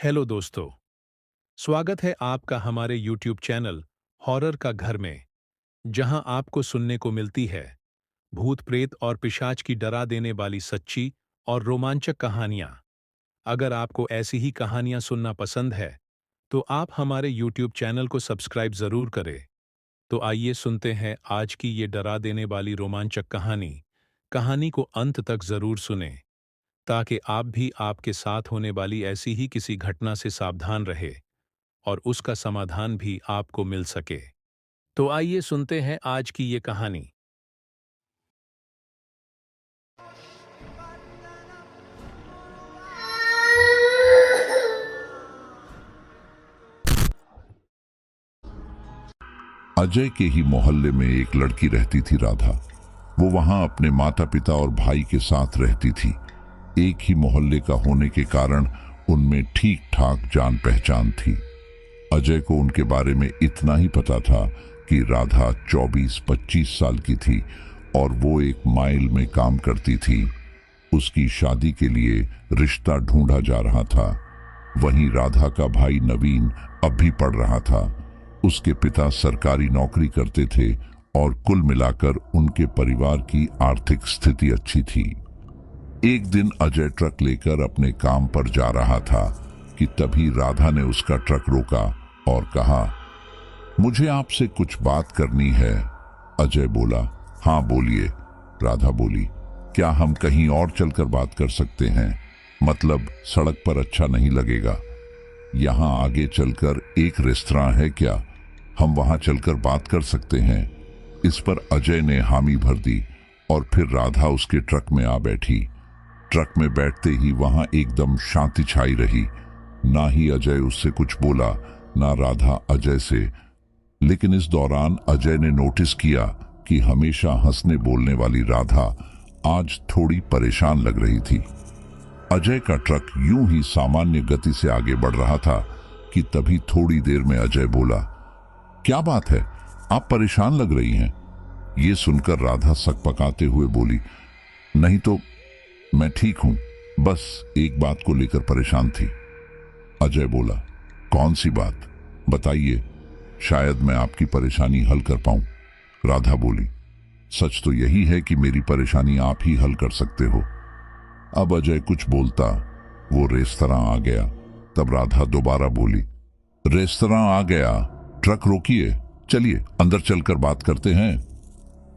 Hello दोस्तों। स्वागत है आपका हमारे YouTube चैनल हॉरर का घर में, जहां आपको सुनने को मिलती है भूत प्रेत और पिशाच की डरा देने वाली सच्ची और रोमांचक कहानियां। अगर आपको ऐसी ही कहानियां सुनना पसंद है तो आप हमारे YouTube चैनल को सब्सक्राइब जरूर करें। तो आइए सुनते हैं आज की ये डरा देने वाली रोमांचक कहानी। कहानी को अंत तक जरूर सुनें ताकि आप भी आपके साथ होने वाली ऐसी ही किसी घटना से सावधान रहे और उसका समाधान भी आपको मिल सके। तो आइए सुनते हैं आज की ये कहानी। अजय के ही मोहल्ले में एक लड़की रहती थी, राधा। वो वहां अपने माता पिता और भाई के साथ रहती थी। एक ही मोहल्ले का होने के कारण उनमें ठीक ठाक जान पहचान थी। अजय को उनके बारे में इतना ही पता था कि राधा 24-25 साल की थी और वो एक माइल में काम करती थी। उसकी शादी के लिए रिश्ता ढूंढा जा रहा था। वहीं राधा का भाई नवीन अब भी पढ़ रहा था। उसके पिता सरकारी नौकरी करते थे और कुल मिलाकर उनके परिवार की आर्थिक स्थिति अच्छी थी। एक दिन अजय ट्रक लेकर अपने काम पर जा रहा था कि तभी राधा ने उसका ट्रक रोका और कहा, मुझे आपसे कुछ बात करनी है। अजय बोला, हाँ बोलिए। राधा बोली, क्या हम कहीं और चलकर बात कर सकते हैं? मतलब सड़क पर अच्छा नहीं लगेगा। यहाँ आगे चलकर एक रेस्तरां है क्या? हम वहां चलकर बात कर सकते हैं। इस पर अजय ने हामी भर दी और फिर राधा उसके ट्रक में आ बैठी। ट्रक में बैठते ही वहां एकदम शांति छाई रही। ना ही अजय उससे कुछ बोला, ना राधा अजय से। लेकिन इस दौरान अजय ने नोटिस किया कि हमेशा हंसने बोलने वाली राधा आज थोड़ी परेशान लग रही थी। अजय का ट्रक यूं ही सामान्य गति से आगे बढ़ रहा था कि तभी थोड़ी देर में अजय बोला, क्या बात है, आप परेशान लग रही हैं? ये सुनकर राधा सकपकाते हुए बोली, नहीं तो मैं ठीक हूं, बस एक बात को लेकर परेशान थी। अजय बोला, कौन सी बात, बताइए, शायद मैं आपकी परेशानी हल कर पाऊं। राधा बोली, सच तो यही है कि मेरी परेशानी आप ही हल कर सकते हो। अब अजय कुछ बोलता, वो रेस्तरां आ गया। तब राधा दोबारा बोली, रेस्तरां आ गया, ट्रक रोकिए, चलिए अंदर चलकर बात करते हैं।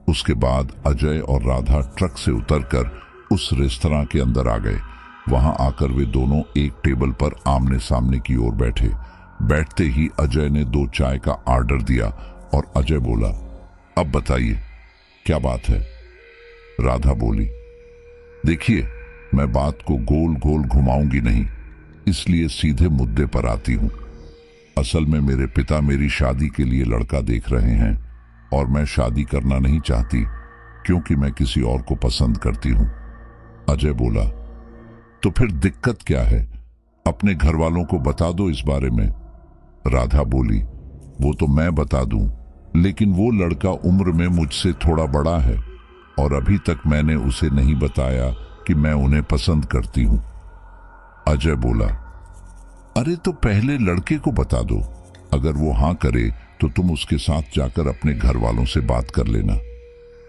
उसके बाद अजय और राधा ट्रक से उतरकर उस रेस्तरां के अंदर आ गए। वहां आकर वे दोनों एक टेबल पर आमने सामने की ओर बैठे। बैठते ही अजय ने 2 चाय का ऑर्डर दिया और अजय बोला, अब बताइए क्या बात है? राधा बोली, देखिए, मैं बात को गोल गोल घुमाऊंगी नहीं, इसलिए सीधे मुद्दे पर आती हूं। असल में मेरे पिता मेरी शादी के लिए लड़का देख रहे हैं और मैं शादी करना नहीं चाहती क्योंकि मैं किसी और को पसंद करती हूं। अजय बोला, तो फिर दिक्कत क्या है? अपने घर वालों को बता दो इस बारे में। राधा बोली, वो तो मैं बता दूं, लेकिन वो लड़का उम्र में मुझसे थोड़ा बड़ा है और अभी तक मैंने उसे नहीं बताया कि मैं उन्हें पसंद करती हूं। अजय बोला, अरे तो पहले लड़के को बता दो, अगर वो हां करे तो तुम उसके साथ जाकर अपने घर वालों से बात कर लेना।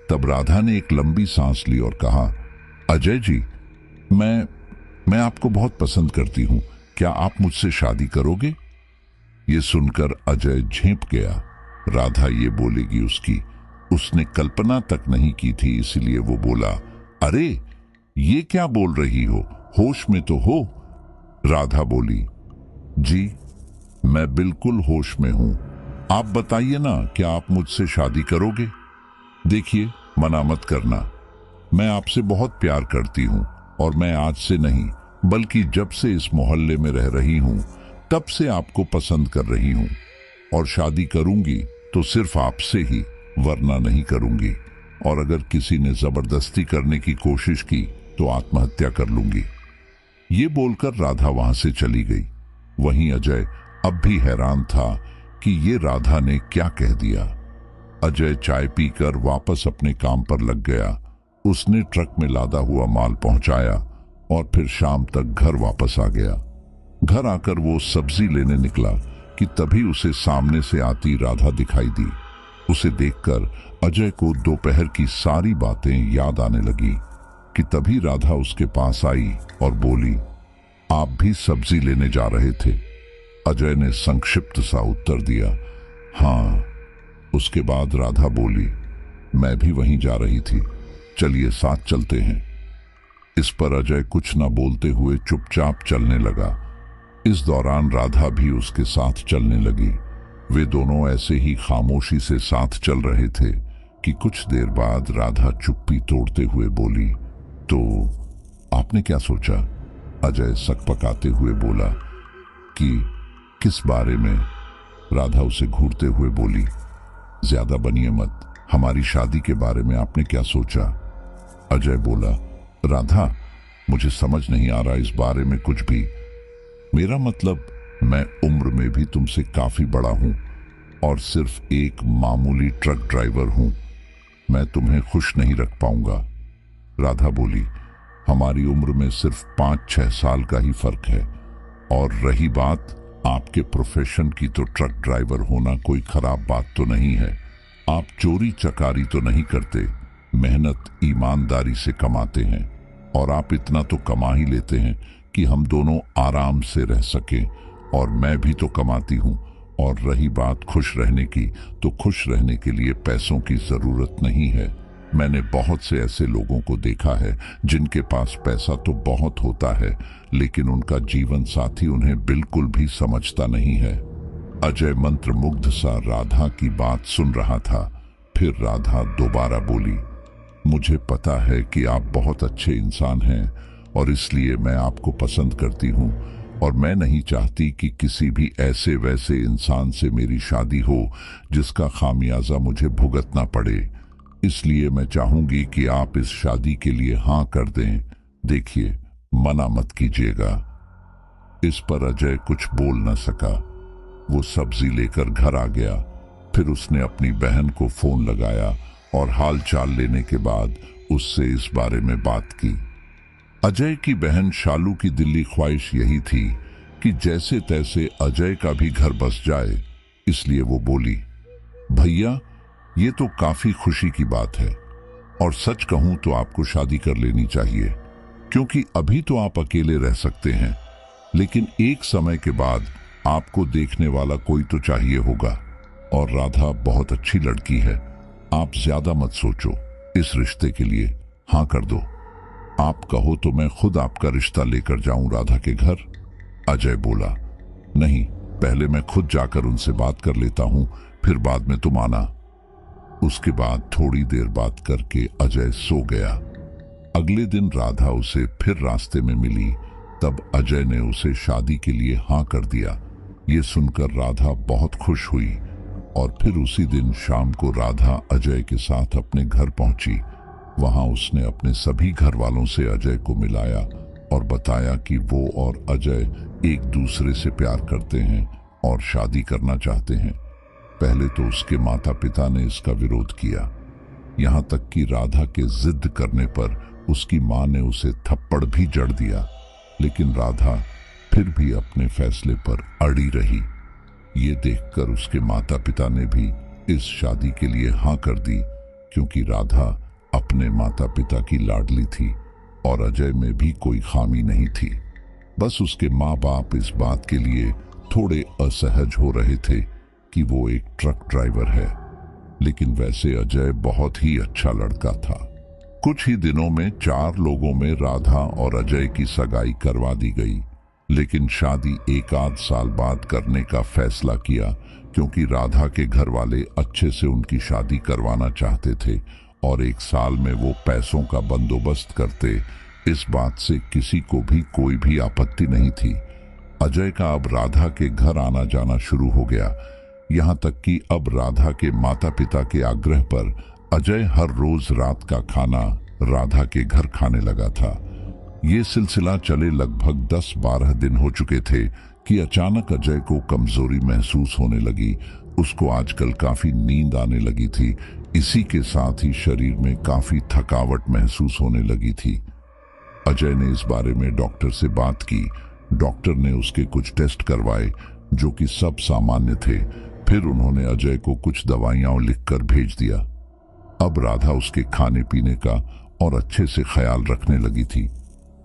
तब राधा ने एक लंबी सांस ली और कहा, अजय जी, मैं आपको बहुत पसंद करती हूं, क्या आप मुझसे शादी करोगे? ये सुनकर अजय झेंप गया। राधा ये बोलेगी उसने कल्पना तक नहीं की थी, इसलिए वो बोला, अरे ये क्या बोल रही हो, होश में तो हो? राधा बोली, जी मैं बिल्कुल होश में हूं, आप बताइए ना, क्या आप मुझसे शादी करोगे? देखिए, मना मत करना, मैं आपसे बहुत प्यार करती हूं और मैं आज से नहीं बल्कि जब से इस मोहल्ले में रह रही हूं तब से आपको पसंद कर रही हूं और शादी करूंगी तो सिर्फ आपसे ही, वरना नहीं करूंगी। और अगर किसी ने जबरदस्ती करने की कोशिश की तो आत्महत्या कर लूंगी। ये बोलकर राधा वहां से चली गई। वहीं अजय अब भी हैरान था कि ये राधा ने क्या कह दिया। अजय चाय पीकर वापस अपने काम पर लग गया। उसने ट्रक में लादा हुआ माल पहुंचाया और फिर शाम तक घर वापस आ गया। घर आकर वो सब्जी लेने निकला कि तभी उसे सामने से आती राधा दिखाई दी। उसे देखकर अजय को दोपहर की सारी बातें याद आने लगी कि तभी राधा उसके पास आई और बोली, आप भी सब्जी लेने जा रहे थे? अजय ने संक्षिप्त सा उत्तर दिया, हाँ। उसके बाद राधा बोली, मैं भी वहीं जा रही थी, चलिए साथ चलते हैं। इस पर अजय कुछ न बोलते हुए चुपचाप चलने लगा। इस दौरान राधा भी उसके साथ चलने लगी। वे दोनों ऐसे ही खामोशी से साथ चल रहे थे कि कुछ देर बाद राधा चुप्पी तोड़ते हुए बोली, तो आपने क्या सोचा? अजय सकपकाते हुए बोला कि किस बारे में? राधा उसे घूरते हुए बोली, ज्यादा बनिए मत, हमारी शादी के बारे में आपने क्या सोचा? अजय बोला, राधा, मुझे समझ नहीं आ रहा इस बारे में कुछ भी। मेरा मतलब, मैं उम्र में भी तुमसे काफी बड़ा हूं और सिर्फ एक मामूली ट्रक ड्राइवर हूं। मैं तुम्हें खुश नहीं रख पाऊंगा। राधा बोली, हमारी उम्र में सिर्फ 5-6 साल का ही फर्क है। और रही बात आपके प्रोफेशन की, तो ट्रक ड्राइवर होना कोई खराब बात तो नहीं है। आप चोरी चकारी तो नहीं करते, मेहनत ईमानदारी से कमाते हैं और आप इतना तो कमा ही लेते हैं कि हम दोनों आराम से रह सकें। और मैं भी तो कमाती हूं। और रही बात खुश रहने की, तो खुश रहने के लिए पैसों की जरूरत नहीं है। मैंने बहुत से ऐसे लोगों को देखा है जिनके पास पैसा तो बहुत होता है, लेकिन उनका जीवन साथी उन्हें बिल्कुल भी समझता नहीं है। अजय मंत्रमुग्ध सा राधा की बात सुन रहा था। फिर राधा दोबारा बोली, मुझे पता है कि आप बहुत अच्छे इंसान हैं और इसलिए मैं आपको पसंद करती हूँ और मैं नहीं चाहती कि किसी भी ऐसे वैसे इंसान से मेरी शादी हो जिसका खामियाजा मुझे भुगतना पड़े। इसलिए मैं चाहूंगी कि आप इस शादी के लिए हाँ कर दें। देखिए, मना मत कीजिएगा। इस पर अजय कुछ बोल न सका। वो सब्जी लेकर घर आ गया। फिर उसने अपनी बहन को फोन लगाया और हाल चाल लेने के बाद उससे इस बारे में बात की। अजय की बहन शालू की दिल्ली ख्वाहिश यही थी कि जैसे तैसे अजय का भी घर बस जाए, इसलिए वो बोली, भैया, ये तो काफी खुशी की बात है और सच कहूं तो आपको शादी कर लेनी चाहिए, क्योंकि अभी तो आप अकेले रह सकते हैं, लेकिन एक समय के बाद आपको देखने वाला कोई तो चाहिए होगा। और राधा बहुत अच्छी लड़की है, आप ज्यादा मत सोचो, इस रिश्ते के लिए हाँ कर दो। आप कहो तो मैं खुद आपका रिश्ता लेकर जाऊं राधा के घर? अजय बोला, नहीं, पहले मैं खुद जाकर उनसे बात कर लेता हूं, फिर बाद में तुम आना। उसके बाद थोड़ी देर बात करके अजय सो गया। अगले दिन राधा उसे फिर रास्ते में मिली, तब अजय ने उसे शादी के लिए हाँ कर दिया। ये सुनकर राधा बहुत खुश हुई और फिर उसी दिन शाम को राधा अजय के साथ अपने घर पहुंची। वहां उसने अपने सभी घर वालों से अजय को मिलाया और बताया कि वो और अजय एक दूसरे से प्यार करते हैं और शादी करना चाहते हैं। पहले तो उसके माता पिता ने इसका विरोध किया, यहाँ तक कि राधा के जिद करने पर उसकी मां ने उसे थप्पड़ भी जड़ दिया, लेकिन राधा फिर भी अपने फैसले पर अड़ी रही। ये देखकर उसके माता पिता ने भी इस शादी के लिए हाँ कर दी, क्योंकि राधा अपने माता पिता की लाडली थी और अजय में भी कोई खामी नहीं थी। बस उसके माँ बाप इस बात के लिए थोड़े असहज हो रहे थे कि वो एक ट्रक ड्राइवर है, लेकिन वैसे अजय बहुत ही अच्छा लड़का था। कुछ ही दिनों में 4 लोगों में राधा और अजय की सगाई करवा दी गई, लेकिन शादी 1 आध साल बाद करने का फैसला किया, क्योंकि राधा के घर वाले अच्छे से उनकी शादी करवाना चाहते थे और 1 साल में वो पैसों का बंदोबस्त करते। इस बात से किसी को भी कोई भी आपत्ति नहीं थी। अजय का अब राधा के घर आना जाना शुरू हो गया, यहाँ तक कि अब राधा के माता पिता के आग्रह पर अजय हर रोज रात का खाना राधा के घर खाने लगा था। ये सिलसिला चले लगभग 10-12 दिन हो चुके थे कि अचानक अजय को कमजोरी महसूस होने लगी। उसको आजकल काफी नींद आने लगी थी। इसी के साथ ही शरीर में काफी थकावट महसूस होने लगी थी। अजय ने इस बारे में डॉक्टर से बात की। डॉक्टर ने उसके कुछ टेस्ट करवाए जो कि सब सामान्य थे। फिर उन्होंने अजय को कुछ दवाइयां लिखकर भेज दिया। अब राधा उसके खाने पीने का और अच्छे से ख्याल रखने लगी थी।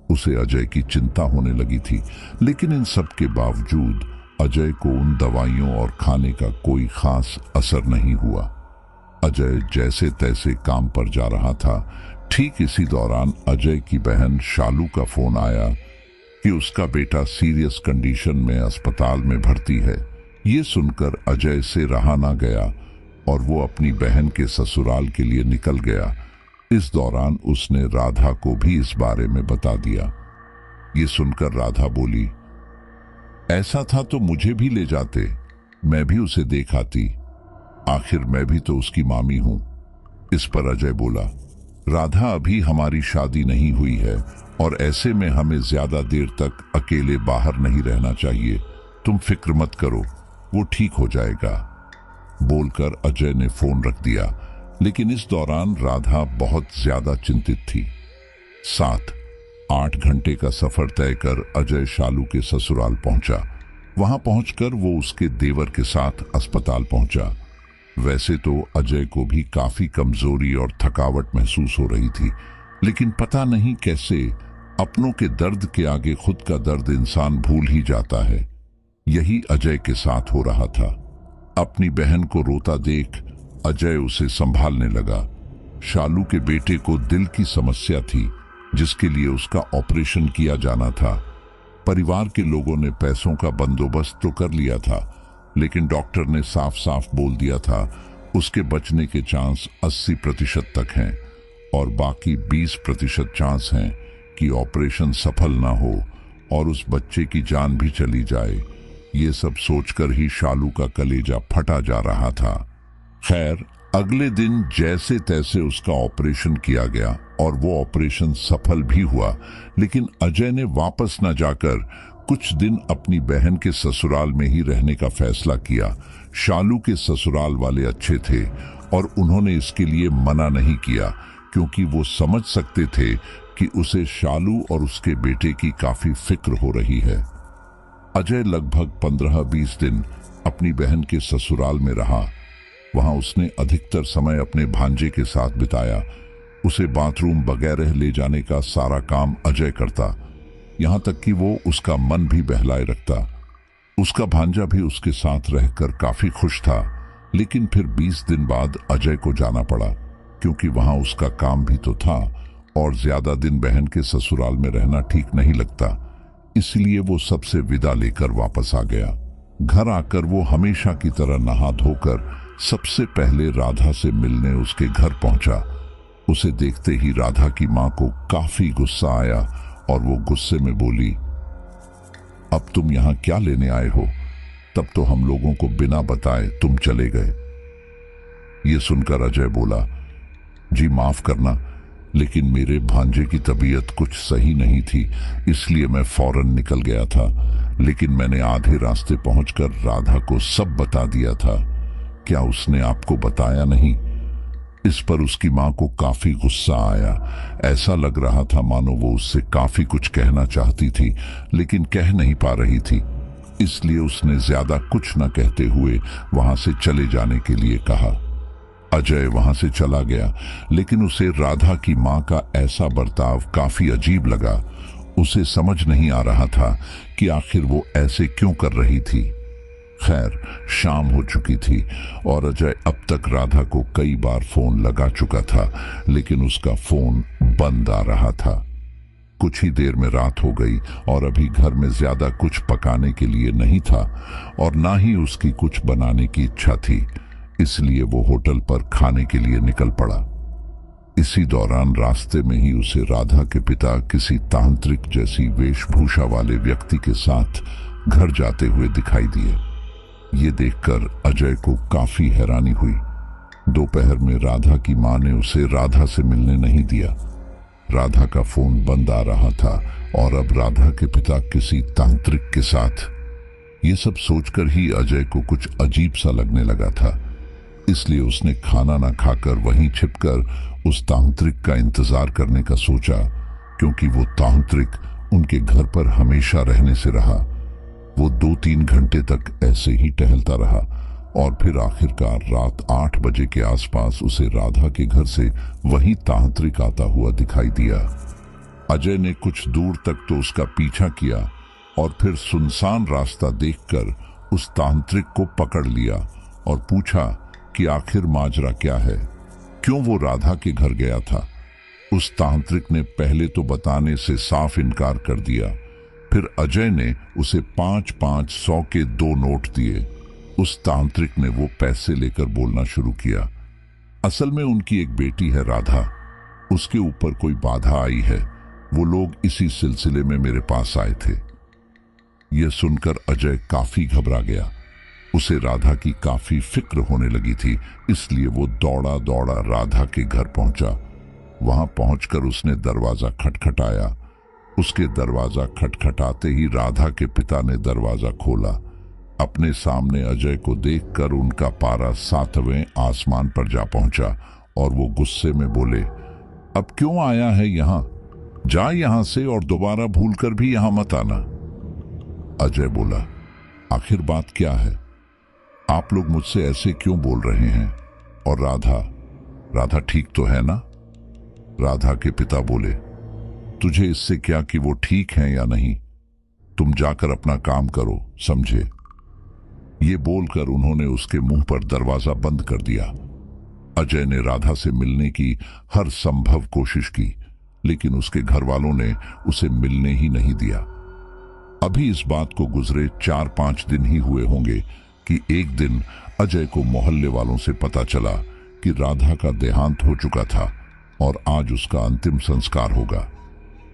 उसे अजय की चिंता होने लगी थी, लेकिन इन सब के बावजूद अजय को उन दवाइयों और खाने का कोई खास असर नहीं हुआ। अजय जैसे तैसे काम पर जा रहा था। ठीक इसी दौरान अजय की बहन शालू का फोन आया कि उसका बेटा सीरियस कंडीशन में अस्पताल में भर्ती है। ये सुनकर अजय से रहा ना गया और वो अपनी बहन के ससुराल के लिए निकल गया। इस दौरान उसने राधा को भी इस बारे में बता दिया। ये सुनकर राधा बोली, ऐसा था तो मुझे भी ले जाते, मैं भी उसे देख आती, आखिर मैं भी तो उसकी मामी हूं। इस पर अजय बोला, राधा अभी हमारी शादी नहीं हुई है और ऐसे में हमें ज्यादा देर तक अकेले बाहर नहीं रहना चाहिए। तुम फिक्र मत करो, वो ठीक हो जाएगा। बोलकर अजय ने फोन रख दिया। लेकिन इस दौरान राधा बहुत ज्यादा चिंतित थी। 7-8 घंटे का सफर तय कर अजय शालू के ससुराल पहुंचा। वहां पहुंचकर वो उसके देवर के साथ अस्पताल पहुंचा। वैसे तो अजय को भी काफी कमजोरी और थकावट महसूस हो रही थी, लेकिन पता नहीं कैसे अपनों के दर्द के आगे खुद का दर्द इंसान भूल ही जाता है। यही अजय के साथ हो रहा था। अपनी बहन को रोता देख अजय उसे संभालने लगा। शालू के बेटे को दिल की समस्या थी, जिसके लिए उसका ऑपरेशन किया जाना था। परिवार के लोगों ने पैसों का बंदोबस्त तो कर लिया था, लेकिन डॉक्टर ने साफ साफ बोल दिया था उसके बचने के चांस 80% तक हैं और बाकी 20% चांस हैं कि ऑपरेशन सफल ना हो और उस बच्चे की जान भी चली जाए। ये सब सोचकर ही शालू का कलेजा फटा जा रहा था। खैर, अगले दिन जैसे तैसे उसका ऑपरेशन किया गया और वो ऑपरेशन सफल भी हुआ, लेकिन अजय ने वापस न जाकर कुछ दिन अपनी बहन के ससुराल में ही रहने का फैसला किया। शालू के ससुराल वाले अच्छे थे और उन्होंने इसके लिए मना नहीं किया, क्योंकि वो समझ सकते थे कि उसे शालू और उसके बेटे की काफी फिक्र हो रही है। अजय लगभग 15-20 दिन अपनी बहन के ससुराल में रहा। वहां उसने अधिकतर समय अपने भांजे के साथ बिताया। उसे बाथरूम वगैरह ले जाने का सारा काम अजय करता, यहां तक कि वो उसका मन भी बहलाए रखता। उसका भांजा भी उसके साथ रहकर काफी खुश था। लेकिन फिर 20 दिन बाद अजय को जाना पड़ा, क्योंकि वहां उसका काम भी तो था और ज्यादा दिन बहन के ससुराल में रहना ठीक नहीं लगता। इसलिए वो सबसे विदा लेकर वापस आ गया। घर आकर वो हमेशा की तरह नहा धोकर सबसे पहले राधा से मिलने उसके घर पहुंचा। उसे देखते ही राधा की मां को काफी गुस्सा आया और वो गुस्से में बोली, अब तुम यहां क्या लेने आए हो? तब तो हम लोगों को बिना बताए तुम चले गए। ये सुनकर अजय बोला, जी माफ करना, लेकिन मेरे भांजे की तबीयत कुछ सही नहीं थी, इसलिए मैं फौरन निकल गया था। लेकिन मैंने आधे रास्ते पहुंचकर राधा को सब बता दिया था। क्या उसने आपको बताया नहीं? इस पर उसकी मां को काफी गुस्सा आया। ऐसा लग रहा था मानो वो उससे काफी कुछ कहना चाहती थी, लेकिन कह नहीं पा रही थी। इसलिए उसने ज्यादा कुछ न कहते हुए वहां से चले जाने के लिए कहा। अजय वहां से चला गया, लेकिन उसे राधा की मां का ऐसा बर्ताव काफी अजीब लगा। उसे समझ नहीं आ रहा था कि आखिर वो ऐसे क्यों कर रही थी। खैर, शाम हो चुकी थी और अजय अब तक राधा को कई बार फोन लगा चुका था, लेकिन उसका फोन बंद आ रहा था। कुछ ही देर में रात हो गई और अभी घर में ज्यादा कुछ पकाने के लिए नहीं था और ना ही उसकी कुछ बनाने की इच्छा थी। इसलिए वो होटल पर खाने के लिए निकल पड़ा। इसी दौरान रास्ते में ही उसे राधा के पिता किसी तांत्रिक जैसी वेशभूषा वाले व्यक्ति के साथ घर जाते हुए दिखाई दिए। ये देखकर अजय को काफी हैरानी हुई। दोपहर में राधा की मां ने उसे राधा से मिलने नहीं दिया। राधा का फोन बंद आ रहा था और अब राधा के पिता किसी तांत्रिक के साथ। ये सब सोचकर ही अजय को कुछ अजीब सा लगने लगा था। इसलिए उसने खाना ना खाकर वहीं छिपकर उस तांत्रिक का इंतजार करने का सोचा, क्योंकि वो तांत्रिक उनके घर पर हमेशा रहने से रहा। वो 2-3 घंटे तक ऐसे ही टहलता रहा और फिर आखिरकार रात 8 बजे के आसपास उसे राधा के घर से वही तांत्रिक आता हुआ दिखाई दिया। अजय ने कुछ दूर तक तो उसका पीछा किया और फिर सुनसान रास्ता देखकर उस तांत्रिक को पकड़ लिया और पूछा कि आखिर माजरा क्या है, क्यों वो राधा के घर गया था। उस तांत्रिक ने पहले तो बताने से साफ इनकार कर दिया, फिर अजय ने उसे 5-5 100 के 2 नोट दिए। उस तांत्रिक ने वो पैसे लेकर बोलना शुरू किया, असल में उनकी एक बेटी है राधा, उसके ऊपर कोई बाधा आई है, वो लोग इसी सिलसिले में मेरे पास आए थे। यह सुनकर अजय काफी घबरा गया। उसे राधा की काफी फिक्र होने लगी थी, इसलिए वो दौड़ा दौड़ा राधा के घर पहुंचा। वहां पहुंचकर उसने दरवाजा खटखटाया। उसके दरवाजा खटखटाते ही राधा के पिता ने दरवाजा खोला। अपने सामने अजय को देखकर उनका पारा 7वें आसमान पर जा पहुंचा और वो गुस्से में बोले, अब क्यों आया है यहां? जा यहां से और दोबारा भूलकर भी यहां मत आना। अजय बोला, आखिर बात क्या है? आप लोग मुझसे ऐसे क्यों बोल रहे हैं? और राधा ठीक तो है ना? राधा के पिता बोले, तुझे इससे क्या कि वो ठीक है या नहीं, तुम जाकर अपना काम करो, समझे? ये बोलकर उन्होंने उसके मुंह पर दरवाजा बंद कर दिया। अजय ने राधा से मिलने की हर संभव कोशिश की, लेकिन उसके घर वालों ने उसे मिलने ही नहीं दिया। अभी इस बात को गुजरे 4-5 दिन ही हुए होंगे कि एक दिन अजय को मोहल्ले वालों से पता चला कि राधा का देहांत हो चुका था और आज उसका अंतिम संस्कार होगा।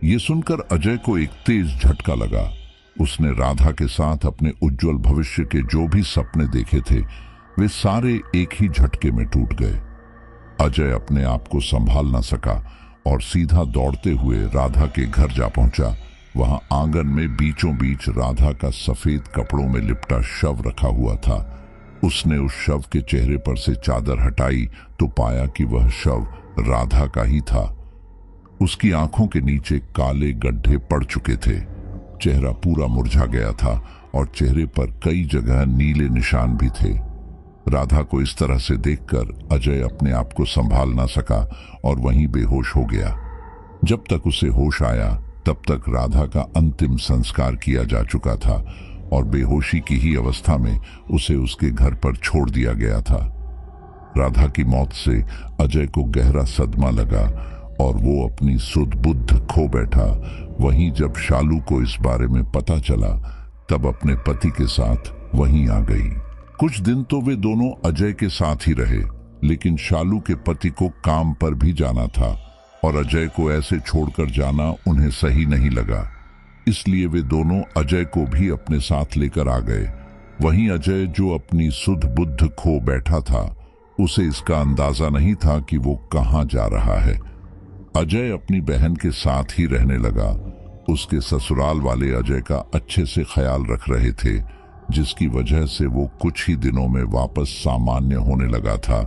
ये सुनकर अजय को एक तेज झटका लगा। उसने राधा के साथ अपने उज्जवल भविष्य के जो भी सपने देखे थे, वे सारे एक ही झटके में टूट गए। अजय अपने आप को संभाल न सका और सीधा दौड़ते हुए राधा के घर जा पहुंचा। वहां आंगन में बीचों बीच राधा का सफेद कपड़ों में लिपटा शव रखा हुआ था। उसने उस शव के चेहरे पर से चादर हटाई तो पाया कि वह शव राधा का ही था। उसकी आंखों के नीचे काले गड्ढे पड़ चुके थे, चेहरा पूरा मुरझा गया था और चेहरे पर कई जगह नीले निशान भी थे। राधा को इस तरह से देखकर अजय अपने आप को संभाल ना सका और वहीं बेहोश हो गया। जब तक उसे होश आया तब तक राधा का अंतिम संस्कार किया जा चुका था और बेहोशी की ही अवस्था में उसे उसके घर पर छोड़ दिया गया था। राधा की मौत से अजय को गहरा सदमा लगा और वो अपनी सुध बुद्ध खो बैठा। वहीं जब शालू को इस बारे में पता चला तब अपने पति के साथ वहीं आ गई। कुछ दिन तो वे दोनों अजय के साथ ही रहे, लेकिन शालू के पति को काम पर भी जाना था और अजय को ऐसे छोड़कर जाना उन्हें सही नहीं लगा, इसलिए वे दोनों अजय को भी अपने साथ लेकर आ गए। वहीं अजय जो अपनी सुध बुद्ध खो बैठा था, उसे इसका अंदाजा नहीं था कि वो कहाँ जा रहा है। अजय अपनी बहन के साथ ही रहने लगा। उसके ससुराल वाले अजय का अच्छे से ख्याल रख रहे थे, जिसकी वजह से वो कुछ ही दिनों में वापस सामान्य होने लगा था।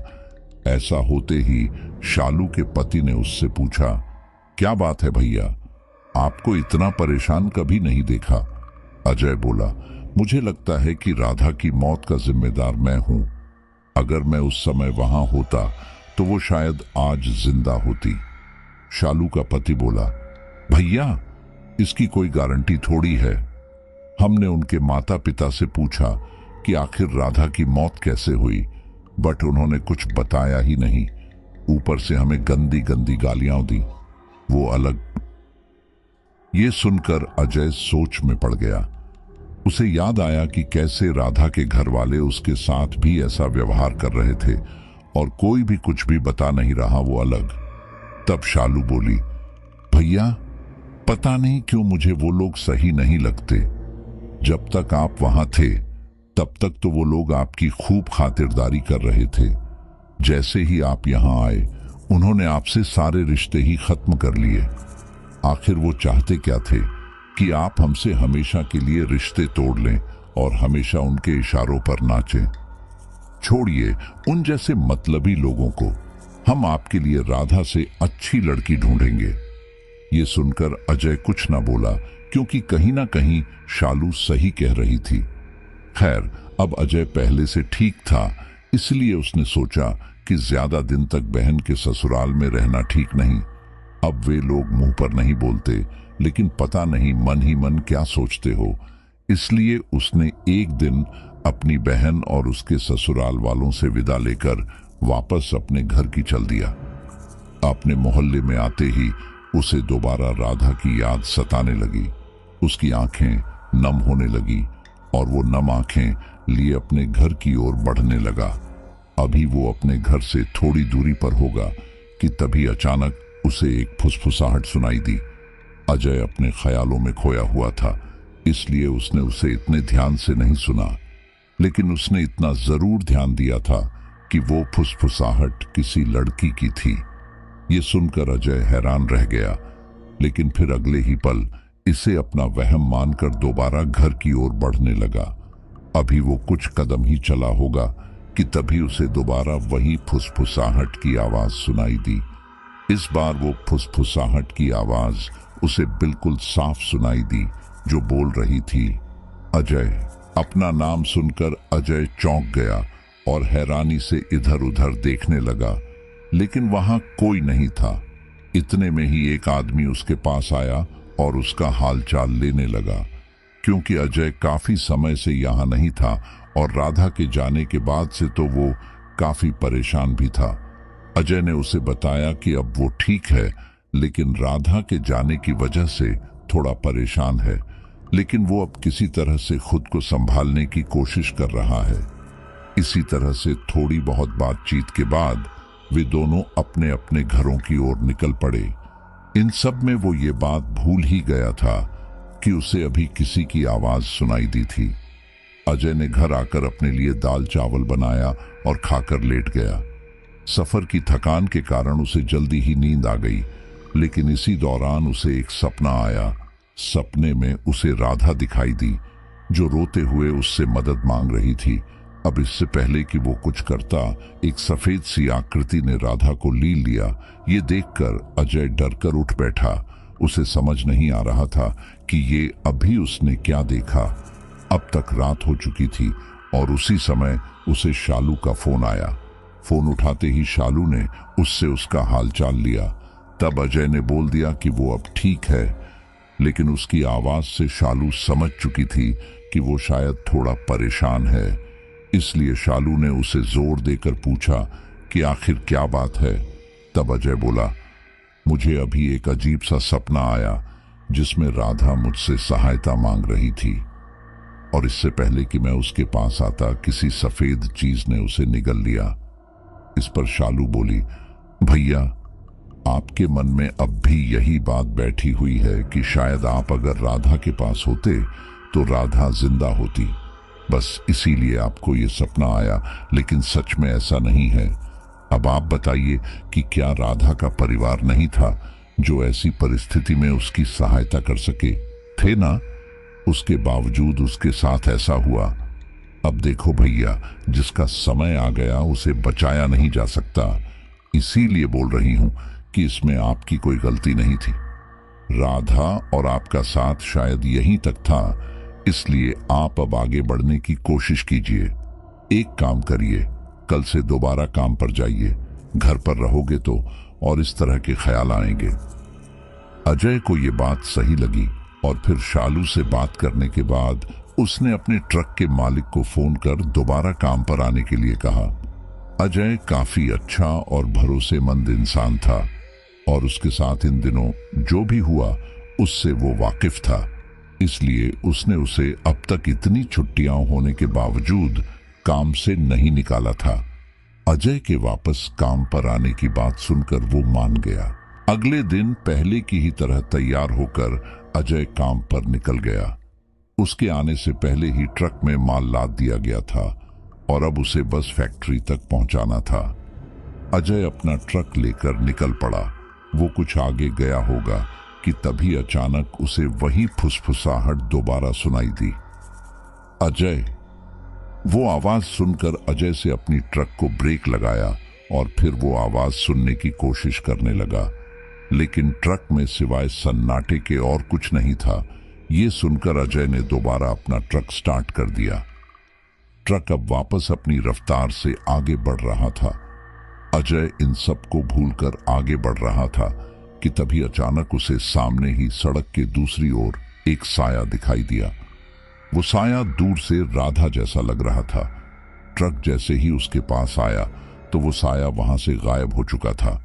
ऐसा होते ही शालू के पति ने उससे पूछा, क्या बात है भैया, आपको इतना परेशान कभी नहीं देखा। अजय बोला, मुझे लगता है कि राधा की मौत का जिम्मेदार मैं हूं। अगर मैं उस समय वहां होता तो वो शायद आज जिंदा होती। शालू का पति बोला, भैया इसकी कोई गारंटी थोड़ी है। हमने उनके माता पिता से पूछा कि आखिर राधा की मौत कैसे हुई, बट उन्होंने कुछ बताया ही नहीं। ऊपर से हमें गंदी गंदी गालियां दी, वो अलग। ये सुनकर अजय सोच में पड़ गया। उसे याद आया कि कैसे राधा के घर वाले उसके साथ भी ऐसा व्यवहार कर रहे थे और कोई भी कुछ भी बता नहीं रहा, वो अलग। तब शालू बोली, भैया पता नहीं क्यों मुझे वो लोग सही नहीं लगते। जब तक आप वहां थे तब तक तो वो लोग आपकी खूब खातिरदारी कर रहे थे। जैसे ही आप यहां आए उन्होंने आपसे सारे रिश्ते ही खत्म कर लिए। आखिर वो चाहते क्या थे कि आप हमसे हमेशा के लिए रिश्ते तोड़ लें और हमेशा उनके इशारों पर नाचें। छोड़िए उन जैसे मतलबी लोगों को, हम आपके लिए राधा से अच्छी लड़की ढूंढेंगे। ये सुनकर अजय कुछ ना बोला, क्योंकि कहीं ना कहीं शालू सही कह रही थी। खैर, अब अजय पहले से ठीक था, इसलिए उसने सोचा कि ज्यादा दिन तक बहन के ससुराल में रहना ठीक नहीं। अब वे लोग मुंह पर नहीं बोलते, लेकिन पता नहीं मन ही मन क्या सोचते हो। इसलिए उसने एक दिन अपनी बहन और उसके ससुराल वालों से विदा लेकर वापस अपने घर की चल दिया। अपने मोहल्ले में आते ही उसे दोबारा राधा की याद सताने लगी। उसकी आंखें नम होने लगी और वो नम आंखें लिए अपने घर की ओर बढ़ने लगा। अभी वो अपने घर से थोड़ी दूरी पर होगा कि तभी अचानक उसे एक फुसफुसाहट सुनाई दी। अजय अपने ख्यालों में खोया हुआ था, इसलिए उसने उसे इतने ध्यान से नहीं सुना, लेकिन उसने इतना जरूर ध्यान दिया था कि वो फुसफुसाहट किसी लड़की की थी। ये सुनकर अजय हैरान रह गया, लेकिन फिर अगले ही पल इसे अपना वहम मानकर दोबारा घर की ओर बढ़ने लगा। अभी वो कुछ कदम ही चला होगा कि तभी उसे दोबारा वही फुसफुसाहट की आवाज सुनाई दी। इस बार वो फुसफुसाहट की आवाज उसे बिल्कुल साफ सुनाई दी, जो बोल रही थी, अजय। अपना नाम सुनकर अजय चौंक गया और हैरानी से इधर उधर देखने लगा, लेकिन वहां कोई नहीं था। इतने में ही एक आदमी उसके पास आया और उसका हालचाल लेने लगा, क्योंकि अजय काफी समय से यहाँ नहीं था और राधा के जाने के बाद से तो वो काफी परेशान भी था। अजय ने उसे बताया कि अब वो ठीक है, लेकिन राधा के जाने की वजह से थोड़ा परेशान है, लेकिन वो अब किसी तरह से खुद को संभालने की कोशिश कर रहा है। इसी तरह से थोड़ी बहुत बातचीत के बाद वे दोनों अपने अपने घरों की ओर निकल पड़े। इन सब में वो ये बात भूल ही गया था कि उसे अभी किसी की आवाज सुनाई दी थी। अजय ने घर आकर अपने लिए दाल चावल बनाया और खाकर लेट गया। सफर की थकान के कारण उसे जल्दी ही नींद आ गई, लेकिन इसी दौरान उसे एक सपना आया। सपने में उसे राधा दिखाई दी, जो रोते हुए उससे मदद मांग रही थी। अब इससे पहले कि वो कुछ करता, एक सफेद सी आकृति ने राधा को लील लिया। ये देखकर अजय डरकर उठ बैठा। उसे समझ नहीं आ रहा था कि ये अभी उसने क्या देखा। अब तक रात हो चुकी थी और उसी समय उसे शालू का फोन आया। फोन उठाते ही शालू ने उससे उसका हालचाल लिया। तब अजय ने बोल दिया कि वो अब ठीक है, लेकिन उसकी आवाज से शालू समझ चुकी थी कि वो शायद थोड़ा परेशान है। इसलिए शालू ने उसे जोर देकर पूछा कि आखिर क्या बात है। तब अजय बोला, मुझे अभी एक अजीब सा सपना आया जिसमें राधा मुझसे सहायता मांग रही थी, और इससे पहले कि मैं उसके पास आता, किसी सफेद चीज ने उसे निगल लिया। इस पर शालू बोली, भैया, आपके मन में अब भी यही बात बैठी हुई है कि शायद आप अगर राधा के पास होते तो राधा जिंदा होती। बस इसीलिए आपको ये सपना आया, लेकिन सच में ऐसा नहीं है। अब आप बताइए कि क्या राधा का परिवार नहीं था जो ऐसी परिस्थिति में उसकी सहायता कर सके? थे ना? उसके बावजूद उसके साथ ऐसा हुआ। अब देखो भैया, जिसका समय आ गया उसे बचाया नहीं जा सकता। इसीलिए बोल रही हूं कि इसमें आपकी कोई गलती नहीं थी। राधा और आपका साथ शायद यहीं तक था, इसलिए आप अब आगे बढ़ने की कोशिश कीजिए। एक काम करिए, कल से दोबारा काम पर जाइए। घर पर रहोगे तो और इस तरह के ख्याल आएंगे। अजय को ये बात सही लगी और फिर शालू से बात करने के बाद उसने अपने ट्रक के मालिक को फोन कर दोबारा काम पर आने के लिए कहा। अजय काफी अच्छा और भरोसेमंद इंसान था और उसके साथ इन दिनों जो भी हुआ उससे वो वाकिफ था। इसलिए उसने उसे अब तक इतनी छुट्टियां होने के बावजूद काम से नहीं निकाला था। अजय के वापस काम पर आने की बात सुनकर वो मान गया। अगले दिन पहले की ही तरह तैयार होकर अजय काम पर निकल गया। उसके आने से पहले ही ट्रक में माल लाद दिया गया था और अब उसे बस फैक्ट्री तक पहुंचाना था। अजय अपना ट्रक लेकर निकल पड़ा। वो कुछ आगे गया होगा कि तभी अचानक उसे वही फुसफुसाहट दोबारा सुनाई दी, अजय। वो आवाज सुनकर अजय से अपनी ट्रक को ब्रेक लगाया और फिर वो आवाज सुनने की कोशिश करने लगा, लेकिन ट्रक में सिवाय सन्नाटे के और कुछ नहीं था। ये सुनकर अजय ने दोबारा अपना ट्रक स्टार्ट कर दिया। ट्रक अब वापस अपनी रफ्तार से आगे बढ़ रहा था। अजय इन सब को भूलकर आगे बढ़ रहा था कि तभी अचानक उसे सामने ही सड़क के दूसरी ओर एक साया दिखाई दिया। वो साया दूर से राधा जैसा लग रहा था। ट्रक जैसे ही उसके पास आया तो वो साया वहां से गायब हो चुका था।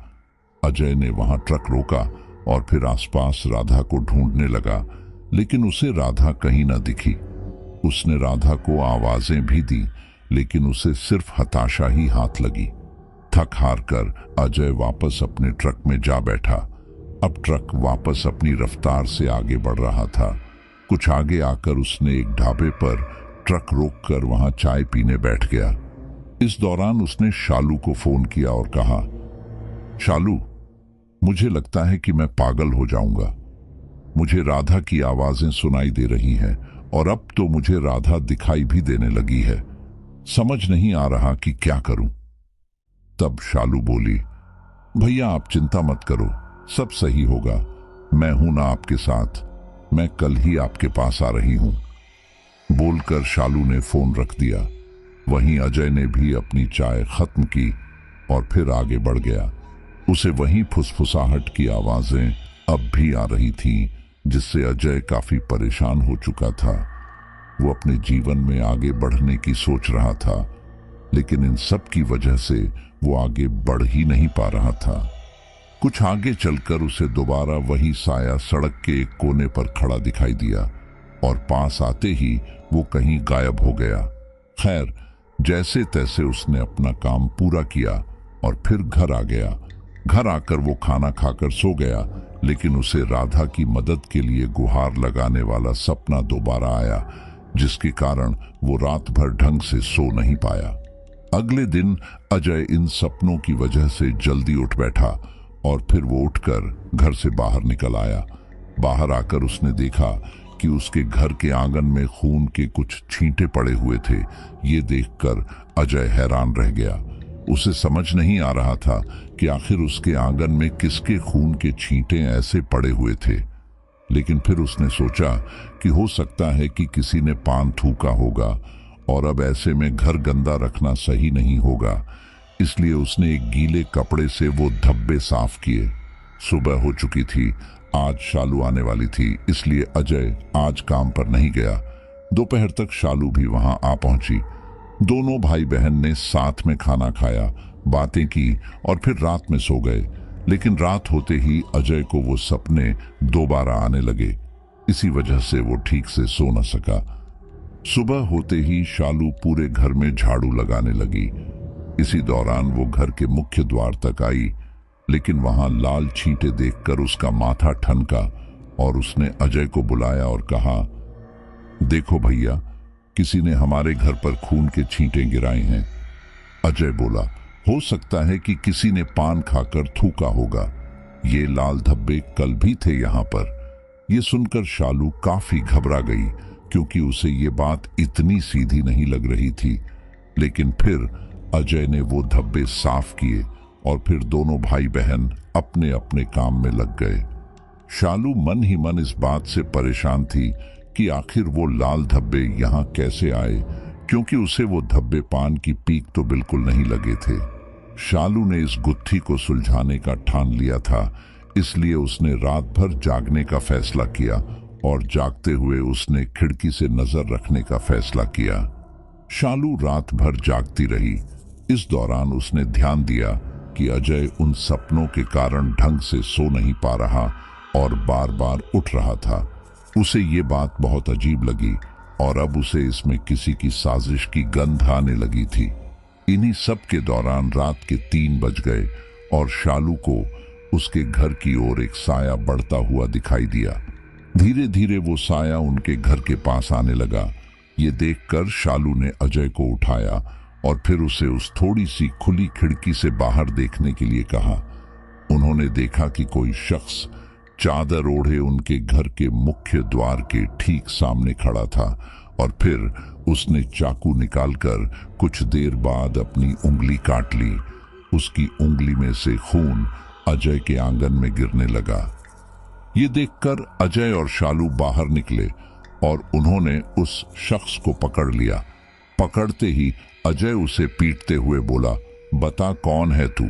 अजय ने वहां ट्रक रोका और फिर आसपास राधा को ढूंढने लगा, लेकिन उसे राधा कहीं न दिखी। उसने राधा को आवाजें भी दी, लेकिन उसे सिर्फ हताशा ही हाथ लगी। थक हार कर अजय वापस अपने ट्रक में जा बैठा। अब ट्रक वापस अपनी रफ्तार से आगे बढ़ रहा था। कुछ आगे आकर उसने एक ढाबे पर ट्रक रोककर वहां चाय पीने बैठ गया। इस दौरान उसने शालू को फोन किया और कहा, शालू, मुझे लगता है कि मैं पागल हो जाऊंगा। मुझे राधा की आवाजें सुनाई दे रही हैं और अब तो मुझे राधा दिखाई भी देने लगी है। समझ नहीं आ रहा कि क्या करूं। तब शालू बोली, भैया आप चिंता मत करो, सब सही होगा। मैं हूं ना आपके साथ, मैं कल ही आपके पास आ रही हूं। बोलकर शालू ने फोन रख दिया। वहीं अजय ने भी अपनी चाय खत्म की और फिर आगे बढ़ गया। उसे वहीं फुसफुसाहट की आवाजें अब भी आ रही थीं, जिससे अजय काफी परेशान हो चुका था। वो अपने जीवन में आगे बढ़ने की सोच रहा था, लेकिन इन सब की वजह से वो आगे बढ़ ही नहीं पा रहा था। कुछ आगे चलकर उसे दोबारा वही साया सड़क के एक कोने पर खड़ा दिखाई दिया और पास आते ही वो कहीं गायब हो गया। खैर, जैसे तैसे उसने अपना काम पूरा किया और फिर घर आ गया। घर आकर वो खाना खाकर सो गया, लेकिन उसे राधा की मदद के लिए गुहार लगाने वाला सपना दोबारा आया, जिसके कारण वो रात भर ढंग से सो नहीं पाया। अगले दिन अजय इन सपनों की वजह से जल्दी उठ बैठा और फिर वो उठकर घर से बाहर निकल आया। बाहर आकर उसने देखा कि उसके घर के आंगन में खून के कुछ छींटे पड़े हुए थे। ये देखकर अजय हैरान रह गया। उसे समझ नहीं आ रहा था कि आखिर उसके आंगन में किसके खून के छींटे ऐसे पड़े हुए थे। लेकिन फिर उसने सोचा कि हो सकता है कि किसी ने पान थूका होगा और अब ऐसे में घर गंदा रखना सही नहीं होगा। इसलिए उसने एक गीले कपड़े से वो धब्बे साफ किए। सुबह हो चुकी थी, आज शालू आने वाली थी, इसलिए अजय आज काम पर नहीं गया। दोपहर तक शालू भी वहां आ पहुंची। दोनों भाई बहन ने साथ में खाना खाया, बातें की और फिर रात में सो गए। लेकिन रात होते ही अजय को वो सपने दोबारा आने लगे। इसी वजह से वो ठीक से सो न सका। सुबह होते ही शालू पूरे घर में झाड़ू लगाने लगी। इसी दौरान वो घर के मुख्य द्वार तक आई, लेकिन वहां लाल छींटे देखकर उसका माथा ठनका और उसने अजय को बुलाया और कहा, देखो भैया, किसी ने हमारे घर पर खून के छींटे गिराए हैं। अजय बोला, हो सकता है कि किसी ने पान खाकर थूका होगा। ये लाल धब्बे कल भी थे यहाँ पर। ये सुनकर शालू काफी घबरा गई, क्योंकि उसे ये बात इतनी सीधी नहीं लग रही थी। लेकिन फिर अजय ने वो धब्बे साफ किए और फिर दोनों भाई बहन अपने अपने काम में लग गए। शालू मन ही मन इस बात से परेशान थी कि आखिर वो लाल धब्बे यहाँ कैसे आए, क्योंकि उसे वो धब्बे पान की पीक तो बिल्कुल नहीं लगे थे। शालू ने इस गुत्थी को सुलझाने का ठान लिया था, इसलिए उसने रात भर जागने का फैसला किया और जागते हुए उसने खिड़की से नजर रखने का फैसला किया। शालू रात भर जागती रही। इस दौरान उसने ध्यान दिया कि अजय उन सपनों के कारण ढंग से सो नहीं पा रहा और बार बार उठ रहा था। उसे ये बात बहुत अजीब लगी और अब उसे इसमें किसी की साजिश की गंध आने लगी थी। इन्हीं सब के दौरान रात के 3 बज गए और शालू को उसके घर की ओर एक साया बढ़ता हुआ दिखाई दिया। धीरे धीरे वो साया उनके घर के पास आने लगा। ये देखकर शालू ने अजय को उठाया और फिर उसे उस थोड़ी सी खुली खिड़की से बाहर देखने के लिए कहा। उन्होंने देखा कि कोई शख्स चादर ओढ़े उनके घर के मुख्य द्वार के ठीक सामने खड़ा था और फिर उसने चाकू निकालकर कुछ देर बाद अपनी उंगली काट ली। उसकी उंगली में से खून अजय के आंगन में गिरने लगा। ये देखकर अजय और शालू बाहर निकले और उन्होंने उस शख्स को पकड़ लिया। पकड़ते ही अजय उसे पीटते हुए बोला, बता कौन है तू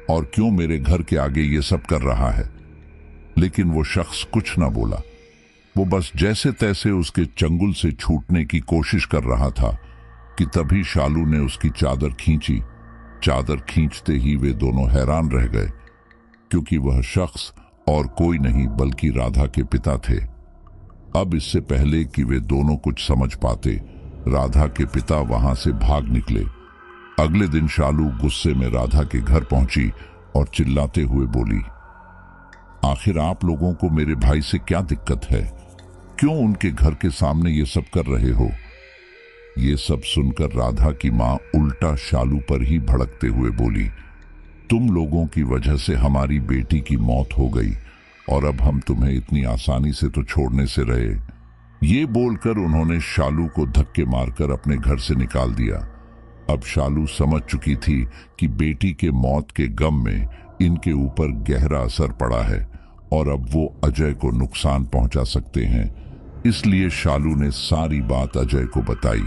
और क्यों मेरे घर के आगे ये सब कर रहा है। लेकिन वो शख्स कुछ ना बोला। वो बस जैसे तैसे उसके चंगुल से छूटने की कोशिश कर रहा था कि तभी शालू ने उसकी चादर खींची। चादर खींचते ही वे दोनों हैरान रह गए, क्योंकि वह शख्स और कोई नहीं बल्कि राधा के पिता थे। अब इससे पहले कि वे दोनों कुछ समझ पाते, राधा के पिता वहां से भाग निकले। अगले दिन शालू गुस्से में राधा के घर पहुंची और चिल्लाते हुए बोली, आखिर आप लोगों को मेरे भाई से क्या दिक्कत है? क्यों उनके घर के सामने ये सब कर रहे हो? ये सब सुनकर राधा की मां उल्टा शालू पर ही भड़कते हुए बोली, तुम लोगों की वजह से हमारी बेटी की मौत हो गई और अब हम तुम्हें इतनी आसानी से तो छोड़ने से रहे। ये बोलकर उन्होंने शालू को धक्के मारकर अपने घर से निकाल दिया। अब शालू समझ चुकी थी कि बेटी के मौत के गम में इनके ऊपर गहरा असर पड़ा है और अब वो अजय को नुकसान पहुंचा सकते हैं। इसलिए शालू ने सारी बात अजय को बताई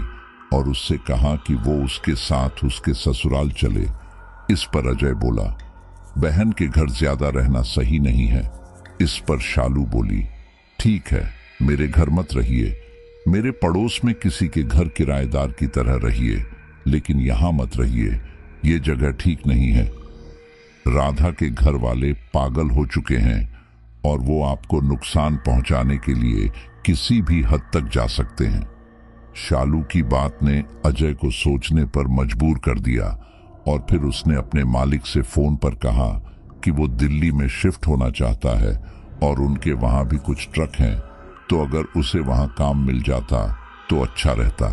और उससे कहा कि वो उसके साथ उसके ससुराल चले। इस पर अजय बोला, बहन के घर ज्यादा रहना सही नहीं है। इस पर शालू बोली, ठीक है, मेरे घर मत रहिए, मेरे पड़ोस में किसी के घर किराएदार की तरह रहिए, लेकिन यहां मत रहिए, ये जगह ठीक नहीं है। राधा के घर वाले पागल हो चुके हैं और वो आपको नुकसान पहुंचाने के लिए किसी भी हद तक जा सकते हैं। शालू की बात ने अजय को सोचने पर मजबूर कर दिया और फिर उसने अपने मालिक से फोन पर कहा कि वो दिल्ली में शिफ्ट होना चाहता है और उनके वहां भी कुछ ट्रक हैं, तो अगर उसे वहां काम मिल जाता तो अच्छा रहता।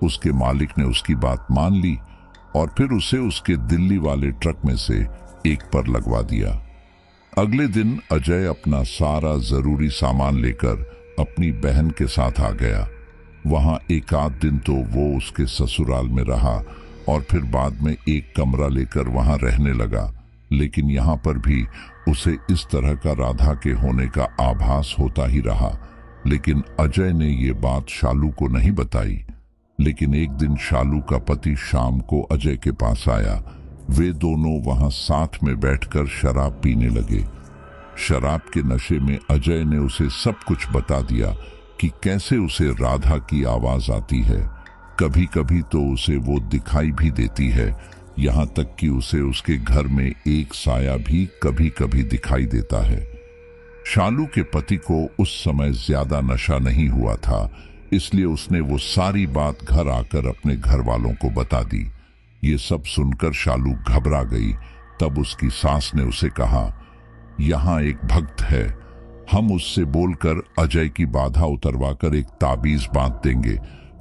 उसके मालिक ने उसकी बात मान ली और फिर उसे उसके दिल्ली वाले ट्रक में से एक पर लगवा दिया। अगले दिन अजय अपना सारा जरूरी सामान लेकर अपनी बहन के साथ आ गया। वहां एक आध दिन तो वो उसके ससुराल में रहा और फिर बाद में एक कमरा लेकर वहां रहने लगा। लेकिन यहाँ पर भी उसे इस तरह का राधा के होने का आभास होता ही रहा। लेकिन अजय ने ये बात शालू को नहीं बताई। लेकिन एक दिन शालू का पति शाम को अजय के पास आया। वे दोनों वहां साथ में बैठकर शराब पीने लगे। शराब के नशे में अजय ने उसे सब कुछ बता दिया कि कैसे उसे राधा की आवाज आती है। कभी कभी तो उसे वो दिखाई भी देती है, यहाँ तक कि उसे उसके घर में एक साया भी कभी कभी दिखाई देता है। शालू के पति को उस समय ज्यादा नशा नहीं हुआ था, इसलिए उसने वो सारी बात घर आकर अपने घर वालों को बता दी। ये सब सुनकर शालू घबरा गई। तब उसकी सास ने उसे कहा, यहाँ एक भक्त है, हम उससे बोलकर अजय की बाधा उतरवाकर एक ताबीज बांध देंगे,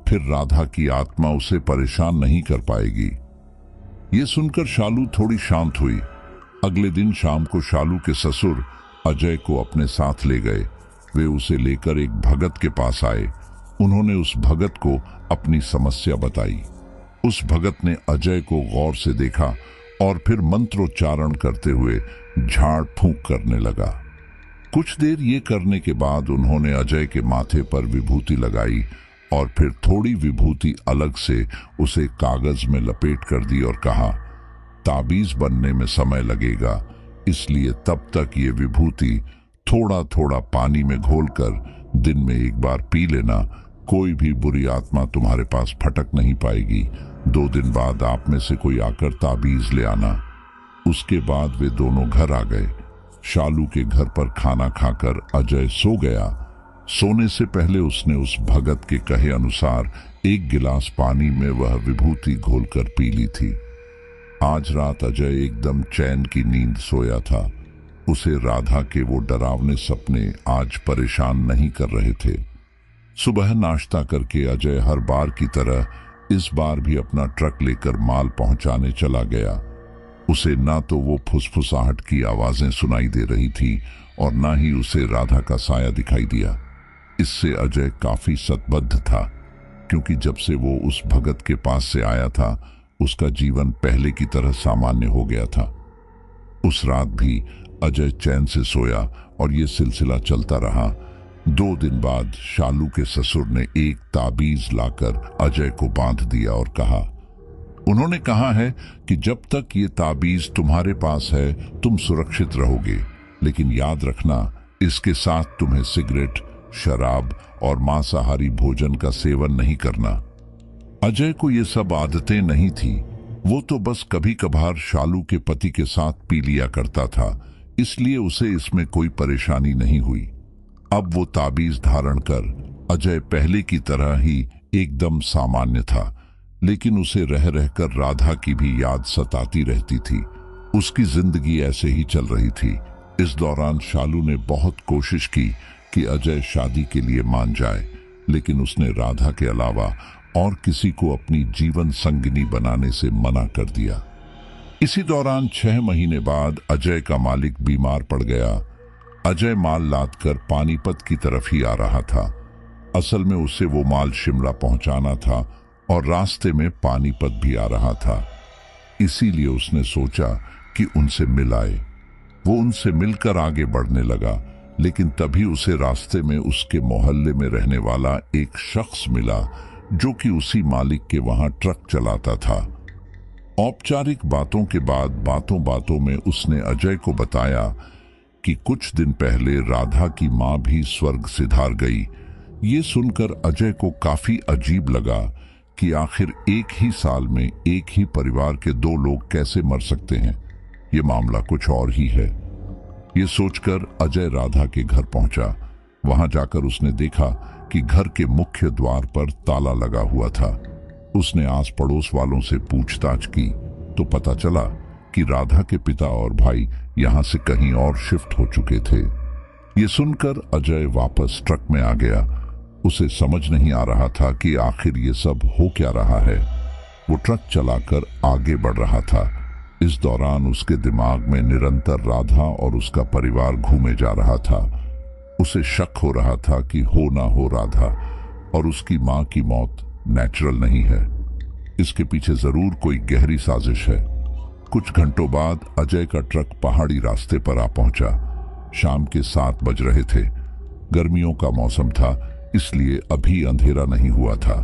फिर राधा की आत्मा उसे परेशान नहीं कर पाएगी। ये सुनकर शालू थोड़ी शांत हुई। अगले दिन शाम को शालू के ससुर अजय को अपने साथ ले गए। वे उसे लेकर एक भगत के पास आए। उन्होंने उस भगत को अपनी समस्या बताई। उस भगत ने अजय को गौर से देखा और फिर मंत्रोच्चारण करते हुए झाड़ फूंक करने लगा। कुछ देर ये करने के बाद उन्होंने अजय के माथे पर विभूति लगाई और फिर थोड़ी विभूति अलग से उसे कागज में लपेट कर दी और कहा, ताबीज बनने में समय लगेगा, इसलिए तब तक ये विभूति थोड़ा थोड़ा पानी में घोलकर दिन में एक बार पी लेना। कोई भी बुरी आत्मा तुम्हारे पास फटक नहीं पाएगी। 2 दिन बाद आप में से कोई आकर ताबीज ले आना। उसके बाद वे दोनों घर आ गए। शालू के घर पर खाना खाकर अजय सो गया। सोने से पहले उसने उस भगत के कहे अनुसार एक गिलास पानी में वह विभूति घोलकर पी ली थी। आज रात अजय एकदम चैन की नींद सोया था। उसे राधा के वो डरावने सपने आज परेशान नहीं कर रहे थे। सुबह नाश्ता करके अजय हर बार की तरह इस बार भी अपना ट्रक लेकर माल पहुंचाने चला गया। उसे ना तो वो फुसफुसाहट की आवाजें सुनाई दे रही थी और ना ही उसे राधा का साया दिखाई दिया। इससे अजय काफी सतबद्ध था, क्योंकि जब से वो उस भगत के पास से आया था उसका जीवन पहले की तरह सामान्य हो गया था। उस रात भी अजय चैन से सोया और ये सिलसिला चलता रहा। 2 दिन बाद शालू के ससुर ने एक ताबीज लाकर अजय को बांध दिया और कहा, उन्होंने कहा है कि जब तक ये ताबीज तुम्हारे पास है तुम सुरक्षित रहोगे, लेकिन याद रखना इसके साथ तुम्हें सिगरेट, शराब और मांसाहारी भोजन का सेवन नहीं करना। अजय को ये सब आदतें नहीं थी, वो तो बस कभी कभार शालू के पति के साथ पी लिया करता था, इसलिए उसे इसमें कोई परेशानी नहीं हुई। अब वो ताबीज धारण कर अजय पहले की तरह ही एकदम सामान्य था, लेकिन उसे रह रहकर राधा की भी याद सताती रहती थी। उसकी जिंदगी ऐसे ही चल रही थी। इस दौरान शालू ने बहुत कोशिश की कि अजय शादी के लिए मान जाए, लेकिन उसने राधा के अलावा और किसी को अपनी जीवन संगिनी बनाने से मना कर दिया। इसी दौरान 6 महीने बाद अजय का मालिक बीमार पड़ गया। अजय माल लादकर पानीपत की तरफ ही आ रहा था। असल में उसे वो माल शिमला पहुंचाना था और रास्ते में पानीपत भी आ रहा था। इसीलिए उसने सोचा कि उनसे मिल आए। वो उनसे मिलकर आगे बढ़ने लगा, लेकिन तभी उसे रास्ते में उसके मोहल्ले में रहने वाला एक शख्स मिला जो कि उसी मालिक के वहां ट्रक चलाता था। औपचारिक बातों के बाद बातों बातों में उसने अजय को बताया कि कुछ दिन पहले राधा की मां भी स्वर्ग सिधार गई। ये सुनकर अजय को काफी अजीब लगा कि आखिर एक ही साल में एक ही परिवार के 2 लोग कैसे मर सकते हैं। ये मामला कुछ और ही है। ये सोचकर अजय राधा के घर पहुंचा। वहां जाकर उसने देखा कि घर के मुख्य द्वार पर ताला लगा हुआ था। उसने आस पड़ोस वालों से पूछताछ की तो पता चला कि राधा के पिता और भाई यहां से कहीं और शिफ्ट हो चुके थे। ये सुनकर अजय वापस ट्रक में आ गया। उसे समझ नहीं आ रहा था कि आखिर ये सब हो क्या रहा है। वो ट्रक चलाकर आगे बढ़ रहा था। इस दौरान उसके दिमाग में निरंतर राधा और उसका परिवार घूमे जा रहा था। उसे शक हो रहा था कि हो ना हो राधा और उसकी मां की मौत नेचुरल नहीं है। इसके पीछे जरूर कोई गहरी साजिश है। कुछ घंटों बाद अजय का ट्रक पहाड़ी रास्ते पर आ पहुंचा। शाम के 7 बज रहे थे। गर्मियों का मौसम था, इसलिए अभी अंधेरा नहीं हुआ था।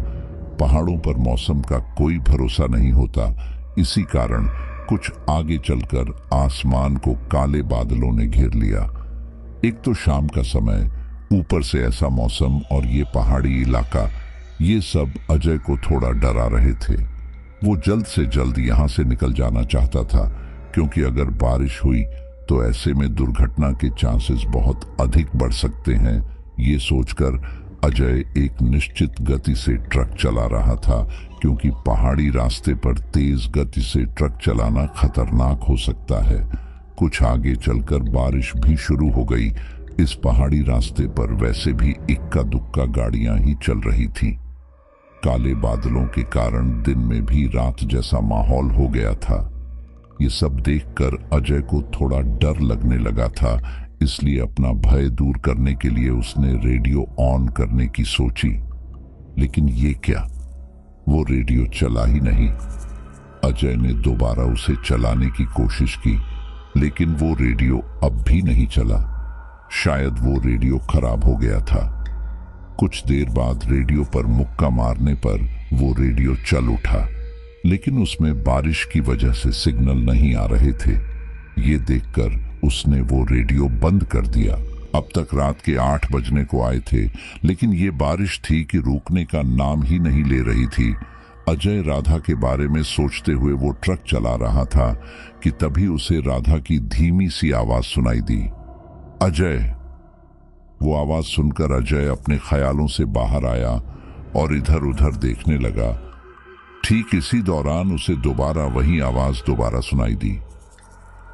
पहाड़ों पर मौसम का कोई भरोसा नहीं होता, इसी कारण कुछ आगे चलकर आसमान को काले बादलों ने घेर लिया। एक तो शाम का समय, ऊपर से ऐसा मौसम और ये पहाड़ी इलाका, ये सब अजय को थोड़ा डरा रहे थे। वो जल्द से जल्द यहाँ से निकल जाना चाहता था, क्योंकि अगर बारिश हुई तो ऐसे में दुर्घटना के चांसेस बहुत अधिक बढ़ सकते हैं। ये सोचकर अजय एक निश्चित गति से ट्रक चला रहा था, क्योंकि पहाड़ी रास्ते पर तेज गति से ट्रक चलाना खतरनाक हो सकता है। कुछ आगे चलकर बारिश भी शुरू हो गई। इस पहाड़ी रास्ते पर वैसे भी इक्का दुक्का गाड़ियां ही चल रही थीं। काले बादलों के कारण दिन में भी रात जैसा माहौल हो गया था। ये सब देखकर अजय को थोड़ा डर लगने लगा था, इसलिए अपना भय दूर करने के लिए उसने रेडियो ऑन करने की सोची। लेकिन ये क्या, वो रेडियो चला ही नहीं। अजय ने दोबारा उसे चलाने की कोशिश की, लेकिन वो रेडियो अब भी नहीं चला। शायद वो रेडियो खराब हो गया था। कुछ देर बाद रेडियो पर मुक्का मारने पर वो रेडियो चल उठा, लेकिन उसमें बारिश की वजह से सिग्नल नहीं आ रहे थे। ये देखकर उसने वो रेडियो बंद कर दिया। अब तक रात के 8 बजने को आए थे, लेकिन ये बारिश थी कि रुकने का नाम ही नहीं ले रही थी। अजय राधा के बारे में सोचते हुए वो ट्रक चला रहा था कि तभी उसे राधा की धीमी सी आवाज सुनाई दी, अजय। वो आवाज सुनकर अजय अपने ख्यालों से बाहर आया और इधर उधर देखने लगा। ठीक इसी दौरान उसे दोबारा वही आवाज दोबारा सुनाई दी,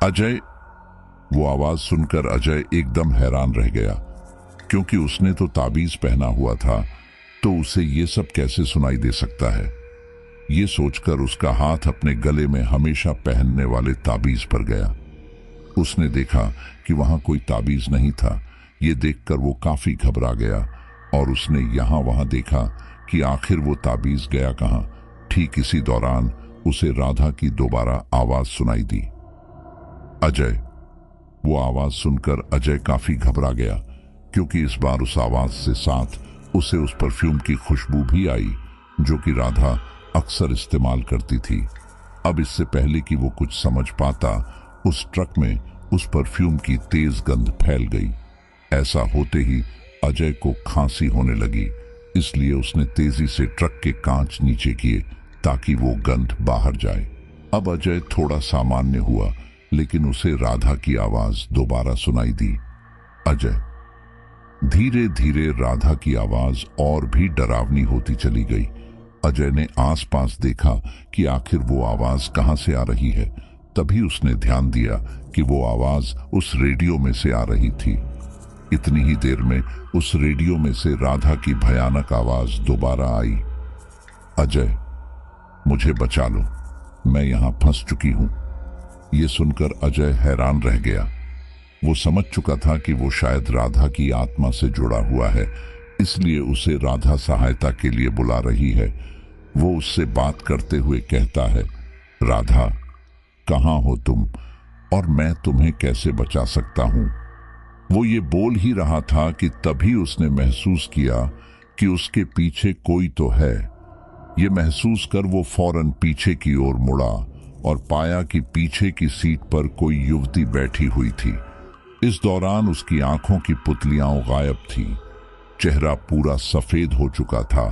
अजय। वो आवाज सुनकर अजय एकदम हैरान रह गया, क्योंकि उसने तो ताबीज पहना हुआ था, तो उसे ये सब कैसे सुनाई दे सकता है। ये सोचकर उसका हाथ अपने गले में हमेशा पहनने वाले ताबीज पर गया। उसने देखा कि वहां कोई ताबीज नहीं था। ये देखकर वो काफी घबरा गया और उसने यहां वहां देखा कि आखिर वो ताबीज गया कहां। ठीक इसी दौरान उसे राधा की दोबारा आवाज सुनाई दी, अजय। वो आवाज सुनकर अजय काफी घबरा गया, क्योंकि इस बार उस आवाज से साथ उसे उस परफ्यूम की खुशबू भी आई जो कि राधा अक्सर इस्तेमाल करती थी। अब इससे पहले कि वो कुछ समझ पाता, उस ट्रक में उस परफ्यूम की तेज गंध फैल गई। ऐसा होते ही अजय को खांसी होने लगी, इसलिए उसने तेजी से ट्रक के कांच नीचे किए ताकि वो गंध बाहर जाए। अब अजय थोड़ा सामान्य हुआ, लेकिन उसे राधा की आवाज दोबारा सुनाई दी, अजय। धीरे धीरे राधा की आवाज और भी डरावनी होती चली गई। अजय ने आसपास देखा कि आखिर वो आवाज कहां से आ रही है। तभी उसने ध्यान दिया कि वो आवाज उस रेडियो में से आ रही थी। इतनी ही देर में उस रेडियो में से राधा की भयानक आवाज दोबारा आई, अजय, मुझे बचा लो, मैं यहां फंस चुकी हूं। ये सुनकर अजय हैरान रह गया। वो समझ चुका था कि वो शायद राधा की आत्मा से जुड़ा हुआ है, इसलिए उसे राधा सहायता के लिए बुला रही है। वो उससे बात करते हुए कहता है, राधा, कहाँ हो तुम और मैं तुम्हें कैसे बचा सकता हूं? वो ये बोल ही रहा था कि तभी उसने महसूस किया कि उसके पीछे कोई तो है। ये महसूस कर वो फौरन पीछे की ओर मुड़ा और पाया कि पीछे की सीट पर कोई युवती बैठी हुई थी। इस दौरान उसकी आंखों की पुतलियां गायब थी, चेहरा पूरा सफेद हो चुका था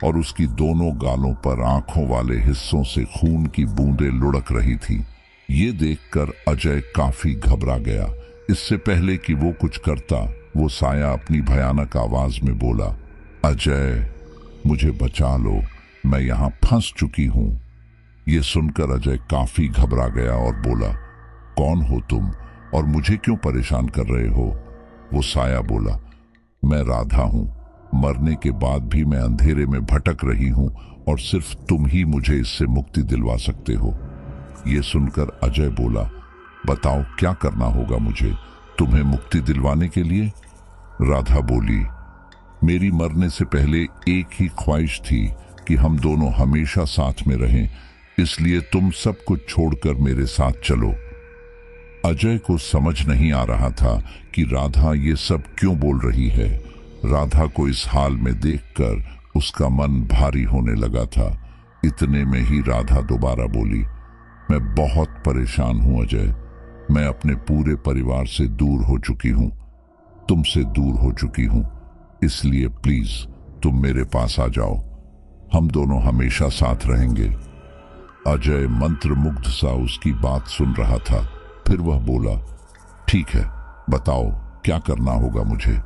और उसकी दोनों गालों पर आंखों वाले हिस्सों से खून की बूंदें लुढ़क रही थी। ये देखकर अजय काफी घबरा गया। इससे पहले कि वो कुछ करता, वो साया अपनी भयानक आवाज में बोला, अजय, मुझे बचा लो, मैं यहां फंस चुकी हूं। ये सुनकर अजय काफी घबरा गया और बोला, कौन हो तुम और मुझे क्यों परेशान कर रहे हो? वो साया बोला, मैं राधा हूं, मरने के बाद भी मैं अंधेरे में भटक रही हूं और सिर्फ तुम ही मुझे इससे मुक्ति दिलवा सकते हो। ये सुनकर अजय बोला, बताओ क्या करना होगा मुझे तुम्हें मुक्ति दिलवाने के लिए? राधा बोली, मेरी मरने से पहले एक ही ख्वाहिश थी कि हम दोनों हमेशा साथ में रहें, इसलिए तुम सब कुछ छोड़कर मेरे साथ चलो। अजय को समझ नहीं आ रहा था कि राधा ये सब क्यों बोल रही है। राधा को इस हाल में देखकर उसका मन भारी होने लगा था। इतने में ही राधा दोबारा बोली, मैं बहुत परेशान हूं अजय, मैं अपने पूरे परिवार से दूर हो चुकी हूं, तुमसे दूर हो चुकी हूं, इसलिए प्लीज तुम मेरे पास आ जाओ, हम दोनों हमेशा साथ रहेंगे। अजय मंत्रमुग्ध सा उसकी बात सुन रहा था। फिर वह बोला, ठीक है, बताओ क्या करना होगा मुझे?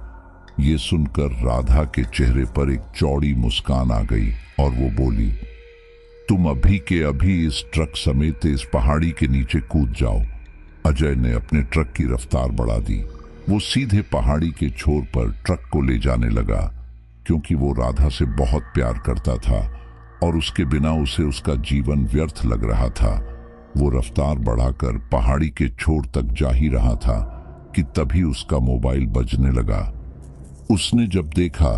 ये सुनकर राधा के चेहरे पर एक चौड़ी मुस्कान आ गई और वो बोली, तुम अभी के अभी इस ट्रक समेत इस पहाड़ी के नीचे कूद जाओ। अजय ने अपने ट्रक की रफ्तार बढ़ा दी। वो सीधे पहाड़ी के छोर पर ट्रक को ले जाने लगा, क्योंकि वो राधा से बहुत प्यार करता था और उसके बिना उसे उसका जीवन व्यर्थ लग रहा था। वो रफ्तार बढ़ाकर पहाड़ी के छोर तक जा ही रहा था कि तभी उसका मोबाइल बजने लगा। उसने जब देखा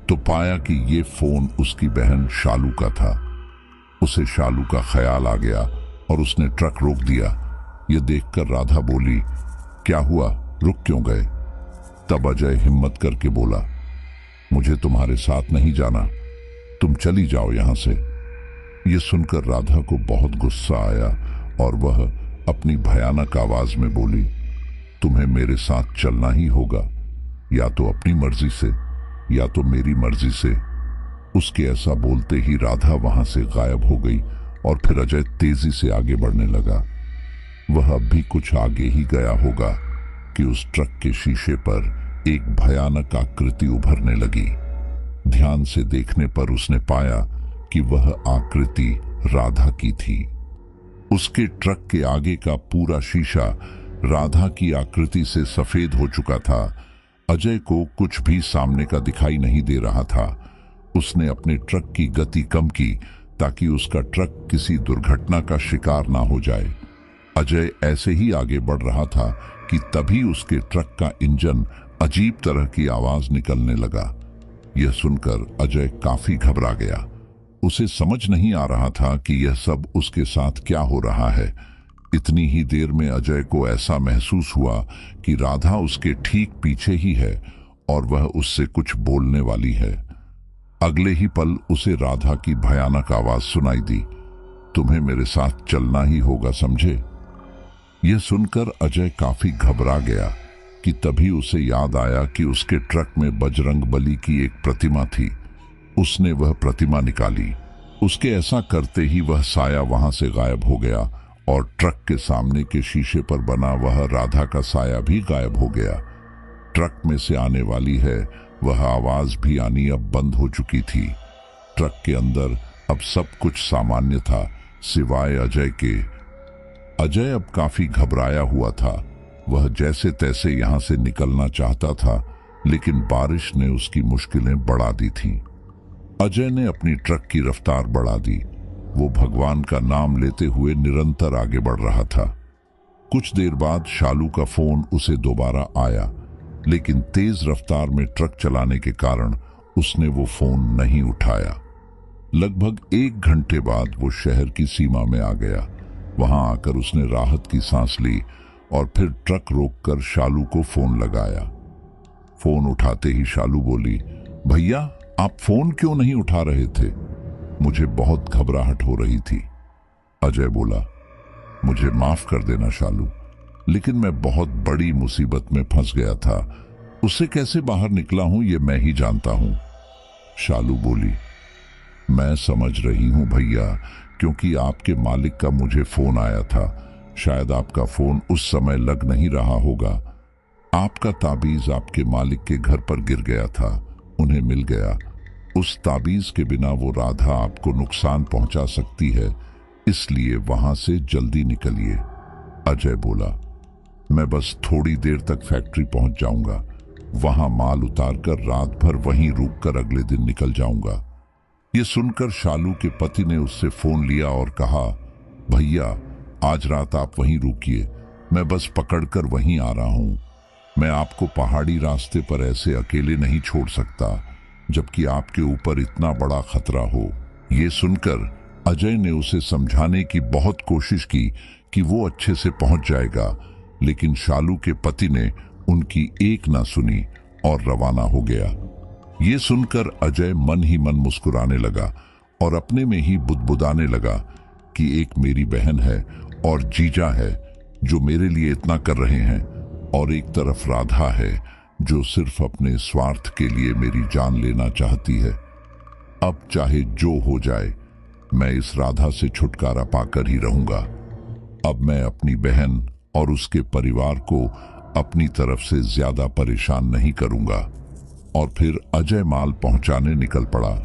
तो पाया कि ये फोन उसकी बहन शालू का था। उसे शालू का ख्याल आ गया और उसने ट्रक रोक दिया। ये देखकर राधा बोली, क्या हुआ, रुक क्यों गए? तब अजय हिम्मत करके बोला, मुझे तुम्हारे साथ नहीं जाना, तुम चली जाओ यहां से। ये सुनकर राधा को बहुत गुस्सा आया और वह अपनी भयानक आवाज में बोली, तुम्हें मेरे साथ चलना ही होगा, या तो अपनी मर्जी से या तो मेरी मर्जी से। उसके ऐसा बोलते ही राधा वहां से गायब हो गई और फिर अजय तेजी से आगे बढ़ने लगा। वह अब भी कुछ आगे ही गया होगा कि उस ट्रक के शीशे पर एक भयानक आकृति उभरने लगी। ध्यान से देखने पर उसने पाया कि वह आकृति राधा की थी। उसके ट्रक के आगे का पूरा शीशा राधा की आकृति से सफेद हो चुका था। अजय को कुछ भी सामने का दिखाई नहीं दे रहा था। उसने अपने ट्रक की गति कम की ताकि उसका ट्रक किसी दुर्घटना का शिकार ना हो जाए। अजय ऐसे ही आगे बढ़ रहा था कि तभी उसके ट्रक का इंजन अजीब तरह की आवाज निकलने लगा। यह सुनकर अजय काफी घबरा गया। उसे समझ नहीं आ रहा था कि यह सब उसके साथ क्या हो रहा है। इतनी ही देर में अजय को ऐसा महसूस हुआ कि राधा उसके ठीक पीछे ही है और वह उससे कुछ बोलने वाली है। अगले ही पल उसे राधा की भयानक आवाज सुनाई दी, तुम्हें मेरे साथ चलना ही होगा, समझे? यह सुनकर अजय काफी घबरा गया कि तभी उसे याद आया कि उसके ट्रक में बजरंगबली की एक प्रतिमा थी। उसने वह प्रतिमा निकाली। उसके ऐसा करते ही वह साया वहां से गायब हो गया और ट्रक के सामने के शीशे पर बना वह राधा का साया भी गायब हो गया। ट्रक में से आने वाली है वह आवाज भी आनी अब बंद हो चुकी थी। ट्रक के अंदर अब सब कुछ सामान्य था सिवाय अजय के। अजय अब काफी घबराया हुआ था। वह जैसे तैसे यहां से निकलना चाहता था, लेकिन बारिश ने उसकी मुश्किलें बढ़ा दी थीं। अजय ने अपनी ट्रक की रफ्तार बढ़ा दी। वो भगवान का नाम लेते हुए निरंतर आगे बढ़ रहा था। कुछ देर बाद शालू का फोन उसे दोबारा आया, लेकिन तेज रफ्तार में ट्रक चलाने के कारण उसने वो फोन नहीं उठाया। लगभग 1 घंटे बाद वो शहर की सीमा में आ गया। वहां आकर उसने राहत की सांस ली और फिर ट्रक रोककर शालू को फोन लगाया। फोन उठाते ही शालू बोली, भैया आप फोन क्यों नहीं उठा रहे थे? मुझे बहुत घबराहट हो रही थी। अजय बोला, मुझे माफ कर देना शालू, लेकिन मैं बहुत बड़ी मुसीबत में फंस गया था। उससे कैसे बाहर निकला हूं ये मैं ही जानता हूं। शालू बोली, मैं समझ रही हूं भैया, क्योंकि आपके मालिक का मुझे फोन आया था। शायद आपका फोन उस समय लग नहीं रहा होगा। आपका ताबीज आपके मालिक के घर पर गिर गया था, उन्हें मिल गया। उस ताबीज के बिना वो राधा आपको नुकसान पहुंचा सकती है, इसलिए वहां से जल्दी निकलिए। अजय बोला, मैं बस थोड़ी देर तक फैक्ट्री पहुंच जाऊंगा। वहां माल उतारकर रात भर वहीं रुककर अगले दिन निकल जाऊंगा। ये सुनकर शालू के पति ने उससे फोन लिया और कहा, भैया आज रात आप वहीं रुकिए, मैं बस पकड़कर वहीं आ रहा हूं। मैं आपको पहाड़ी रास्ते पर ऐसे अकेले नहीं छोड़ सकता, जबकि आपके ऊपर इतना बड़ा खतरा हो। ये सुनकर अजय ने उसे समझाने की बहुत कोशिश की कि वो अच्छे से पहुंच जाएगा, लेकिन शालू के पति ने उनकी एक ना सुनी और रवाना हो गया। ये सुनकर अजय मन ही मन मुस्कुराने लगा और अपने में ही बुदबुदाने लगा कि एक मेरी बहन है और जीजा है जो मेरे लिए इतना कर रहे हैं, और एक तरफ राधा है जो सिर्फ अपने स्वार्थ के लिए मेरी जान लेना चाहती है। अब चाहे जो हो जाए, मैं इस राधा से छुटकारा पाकर ही रहूंगा। अब मैं अपनी बहन और उसके परिवार को अपनी तरफ से ज्यादा परेशान नहीं करूंगा। और फिर अजय माल पहुंचाने निकल पड़ा।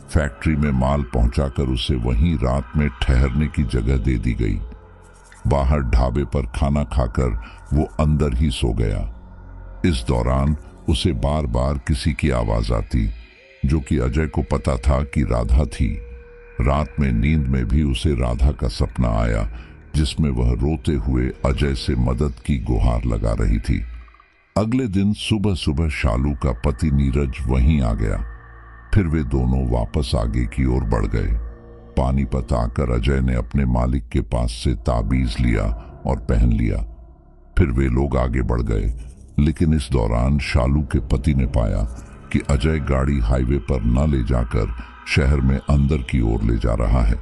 फैक्ट्री में माल पहुंचाकर उसे वहीं रात में ठहरने की जगह दे दी गई। बाहर ढाबे पर खाना खाकर वो अंदर ही सो गया। इस दौरान उसे बार बार किसी की आवाज आती, जो कि अजय को पता था कि राधा थी। रात में नींद में भी उसे राधा का सपना आया, जिसमें वह रोते हुए अजय से मदद की गुहार लगा रही थी। अगले दिन सुबह सुबह शालू का पति नीरज वहीं आ गया। फिर वे दोनों वापस आगे की ओर बढ़ गए। पानीपत आकर अजय ने अपने मालिक के पास से ताबीज लिया और पहन लिया। फिर वे लोग आगे बढ़ गए, लेकिन इस दौरान शालू के पति ने पाया कि अजय गाड़ी हाईवे पर न ले जाकर शहर में अंदर की ओर ले जा रहा है।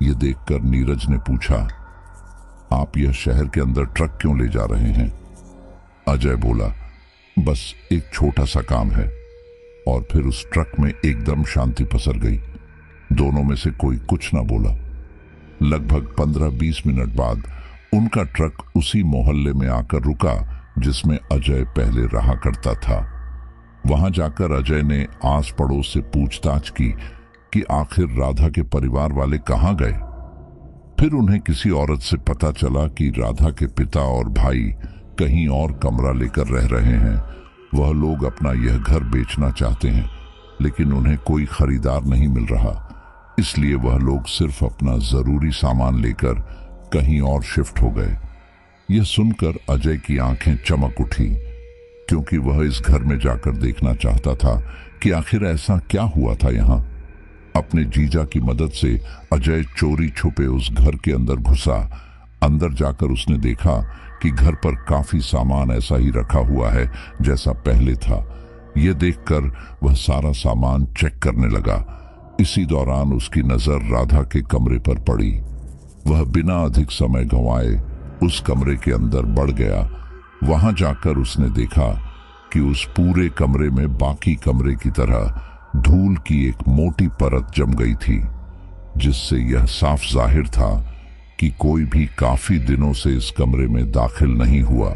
ये देखकर नीरज ने पूछा, आप यह शहर के अंदर ट्रक क्यों ले जा रहे हैं? अजय बोला, बस एक छोटा सा काम है। और फिर उस ट्रक में एकदम शांति पसर गई। दोनों में से कोई कुछ ना बोला। लगभग 15-20 मिनट बाद उनका ट्रक उसी मोहल्ले में आकर रुका जिसमें अजय पहले रहा करता था। वहां जाकर अजय ने आस पड़ोस से पूछताछ की कि आखिर राधा के परिवार वाले कहां गए। फिर उन्हें किसी औरत से पता चला कि राधा के पिता और भाई कहीं और कमरा लेकर रह रहे हैं। वह लोग अपना यह घर बेचना चाहते हैं, लेकिन उन्हें कोई खरीदार नहीं मिल रहा, इसलिए वह लोग सिर्फ अपना जरूरी सामान लेकर कहीं और शिफ्ट हो गए। यह सुनकर अजय की आंखें चमक उठी, क्योंकि वह इस घर में जाकर देखना चाहता था कि आखिर ऐसा क्या हुआ था यहाँ। अपने जीजा की मदद से अजय चोरी छुपे उस घर के अंदर घुसा। अंदर जाकर उसने देखा कि घर पर काफी सामान ऐसा ही रखा हुआ है जैसा पहले था। यह देखकर वह सारा सामान चेक करने लगा। इसी दौरान उसकी नजर राधा के कमरे पर पड़ी। वह बिना अधिक समय गंवाए उस कमरे के अंदर बढ़ गया। वहां जाकर उसने देखा कि उस पूरे कमरे में बाकी कमरे की तरह धूल की एक मोटी परत जम गई थी, जिससे यह साफ जाहिर था कि कोई भी काफी दिनों से इस कमरे में दाखिल नहीं हुआ।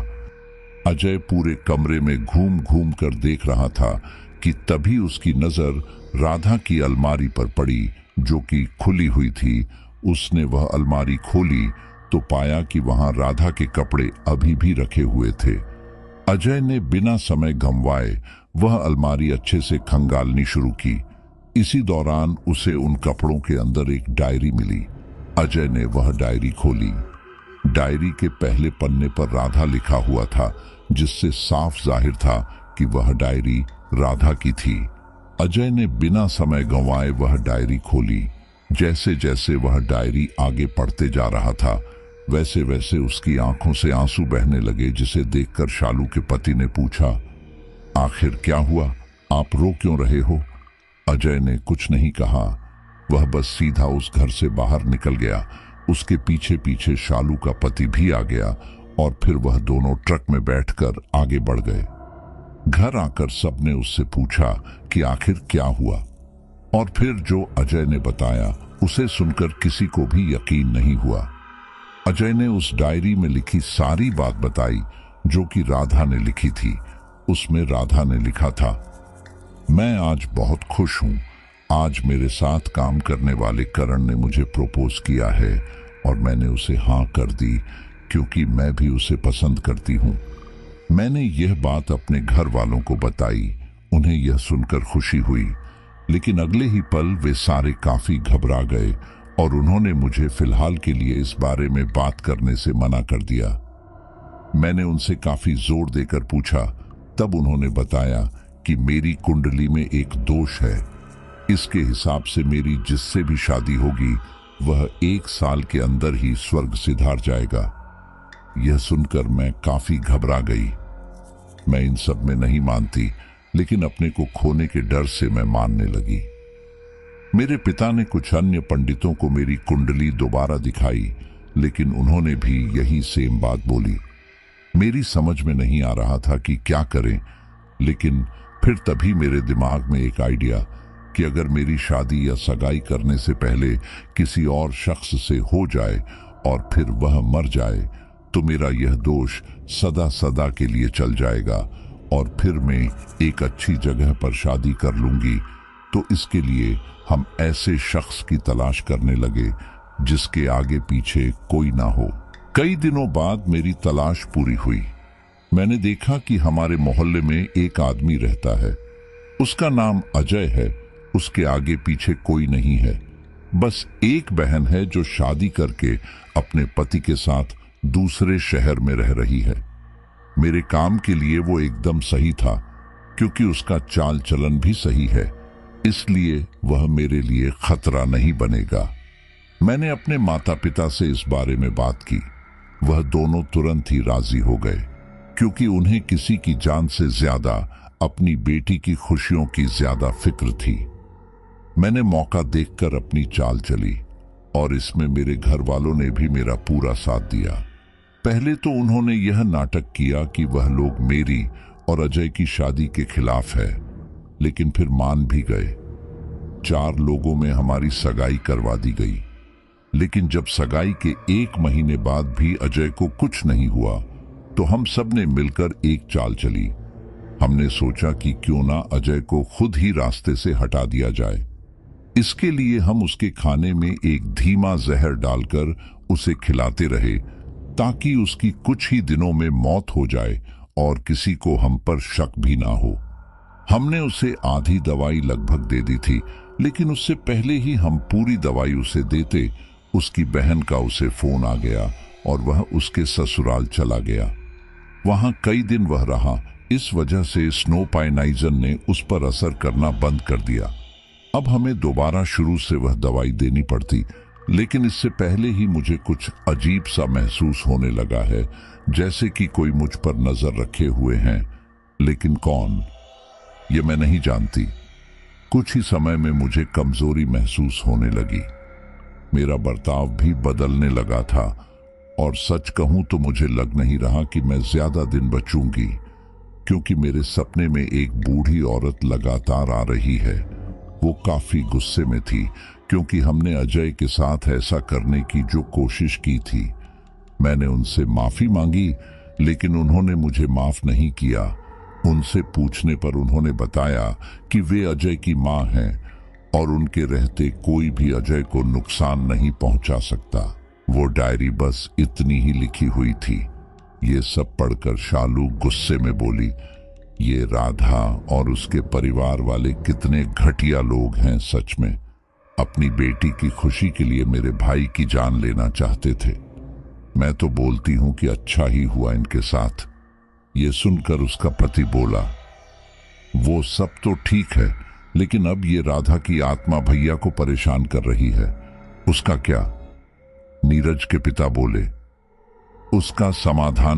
अजय पूरे कमरे में घूम घूम कर देख रहा था कि तभी उसकी नजर राधा की अलमारी पर पड़ी, जो कि खुली हुई थी। उसने वह अलमारी खोली तो पाया कि वहां राधा के कपड़े अभी भी रखे हुए थे। अजय ने बिना समय गंवाए वह अलमारी अच्छे से खंगालनी शुरू की। इसी दौरान उसे उन कपड़ों के अंदर एक डायरी मिली। अजय ने वह डायरी खोली। डायरी के पहले पन्ने पर राधा लिखा हुआ था, जिससे साफ जाहिर था कि वह डायरी राधा की थी। अजय ने बिना समय गंवाए वह डायरी खोली। जैसे जैसे वह डायरी आगे पढ़ते जा रहा था, वैसे वैसे उसकी आंखों से आंसू बहने लगे, जिसे देखकर शालू के पति ने पूछा, आखिर क्या हुआ, आप रो क्यों रहे हो? अजय ने कुछ नहीं कहा। वह बस सीधा उस घर से बाहर निकल गया। उसके पीछे पीछे शालू का पति भी आ गया और फिर वह दोनों ट्रक में बैठकर आगे बढ़ गए। घर आकर सबने उससे पूछा कि आखिर क्या हुआ, और फिर जो अजय ने बताया उसे सुनकर किसी को भी यकीन नहीं हुआ। अजय ने उस डायरी में लिखी सारी बात बताई जो कि राधा ने लिखी थी। उसमें राधा ने लिखा था, मैं आज बहुत खुश हूं। आज मेरे साथ काम करने वाले करण ने मुझे प्रपोज किया है और मैंने उसे हाँ कर दी, क्योंकि मैं भी उसे पसंद करती हूं। मैंने यह बात अपने घर वालों को बताई। उन्हें यह सुनकर खुशी हुई, लेकिन अगले ही पल वे सारे काफी घबरा गए और उन्होंने मुझे फिलहाल के लिए इस बारे में बात करने से मना कर दिया। मैंने उनसे काफी जोर देकर पूछा, तब उन्होंने बताया कि मेरी कुंडली में एक दोष है। इसके हिसाब से मेरी जिससे भी शादी होगी वह 1 साल के अंदर ही स्वर्ग सिधार जाएगा। यह सुनकर मैं काफी घबरा गई। मैं इन सब में नहीं मानती, लेकिन अपने को खोने के डर से मैं मानने लगी। मेरे पिता ने कुछ अन्य पंडितों को मेरी कुंडली दोबारा दिखाई, लेकिन उन्होंने भी यही सेम बात बोली। मेरी समझ में नहीं आ रहा था कि क्या करें, लेकिन फिर तभी मेरे दिमाग में एक आइडिया कि अगर मेरी शादी या सगाई करने से पहले किसी और शख्स से हो जाए और फिर वह मर जाए तो मेरा यह दोष सदा सदा के लिए चल जाएगा और फिर मैं एक अच्छी जगह पर शादी कर लूंगी। तो इसके लिए हम ऐसे शख्स की तलाश करने लगे जिसके आगे पीछे कोई ना हो। कई दिनों बाद मेरी तलाश पूरी हुई। मैंने देखा कि हमारे मोहल्ले में एक आदमी रहता है। उसका नाम अजय है। उसके आगे पीछे कोई नहीं है। बस एक बहन है जो शादी करके अपने पति के साथ दूसरे शहर में रह रही है। मेरे काम के लिए वो एकदम सही था, क्योंकि उसका चाल चलन भी सही है, इसलिए वह मेरे लिए खतरा नहीं बनेगा। मैंने अपने माता पिता से इस बारे में बात की। वह दोनों तुरंत ही राजी हो गए, क्योंकि उन्हें किसी की जान से ज्यादा अपनी बेटी की खुशियों की ज्यादा फिक्र थी। मैंने मौका देखकर अपनी चाल चली और इसमें मेरे घर वालों ने भी मेरा पूरा साथ दिया। पहले तो उन्होंने यह नाटक किया कि वह लोग मेरी और अजय की शादी के खिलाफ है, लेकिन फिर मान भी गए। 4 लोगों में हमारी सगाई करवा दी गई, लेकिन जब सगाई के 1 महीने बाद भी अजय को कुछ नहीं हुआ तो हम सब ने मिलकर एक चाल चली। हमने सोचा कि क्यों ना अजय को खुद ही रास्ते से हटा दिया जाए। इसके लिए हम उसके खाने में एक धीमा जहर डालकर उसे खिलाते रहे, ताकि उसकी कुछ ही दिनों में मौत हो जाए और किसी को हम पर शक भी ना हो। हमने उसे आधी दवाई लगभग दे दी थी, लेकिन उससे पहले ही हम पूरी दवाई उसे देते, उसकी बहन का उसे फोन आ गया और वह उसके ससुराल चला गया। वहां कई दिन वह रहा। इस वजह से स्नोपाइनाइजन ने उस पर असर करना बंद कर दिया। अब हमें दोबारा शुरू से वह दवाई देनी पड़ती, लेकिन इससे पहले ही मुझे कुछ अजीब सा महसूस होने लगा है, जैसे कि कोई मुझ पर नजर रखे हुए हैं। लेकिन कौन, ये मैं नहीं जानती। कुछ ही समय में मुझे कमजोरी महसूस होने लगी। मेरा बर्ताव भी बदलने लगा था और सच कहूं तो मुझे लग नहीं रहा कि मैं ज्यादा दिन बचूंगी, क्योंकि मेरे सपने में एक बूढ़ी औरत लगातार आ रही है। वो काफी गुस्से में थी, क्योंकि हमने अजय के साथ ऐसा करने की जो कोशिश की थी। मैंने उनसे माफी मांगी, लेकिन उन्होंने मुझे माफ नहीं किया। उनसे पूछने पर उन्होंने बताया कि वे अजय की मां हैं और उनके रहते कोई भी अजय को नुकसान नहीं पहुंचा सकता। वो डायरी बस इतनी ही लिखी हुई थी। ये सब पढ़कर शालू गुस्से में बोली, ये राधा और उसके परिवार वाले कितने घटिया लोग हैं सच में। अपनी बेटी की खुशी के लिए मेरे भाई की जान लेना चाहते थे। मैं तो बोलती हूं कि अच्छा ही हुआ इनके साथ। ये सुनकर उसका पति बोला, वो सब तो ठीक है, लेकिन अब ये राधा की आत्मा भैया को परेशान कर रही है, उसका क्या? नीरज के पिता बोले, उसका समाधान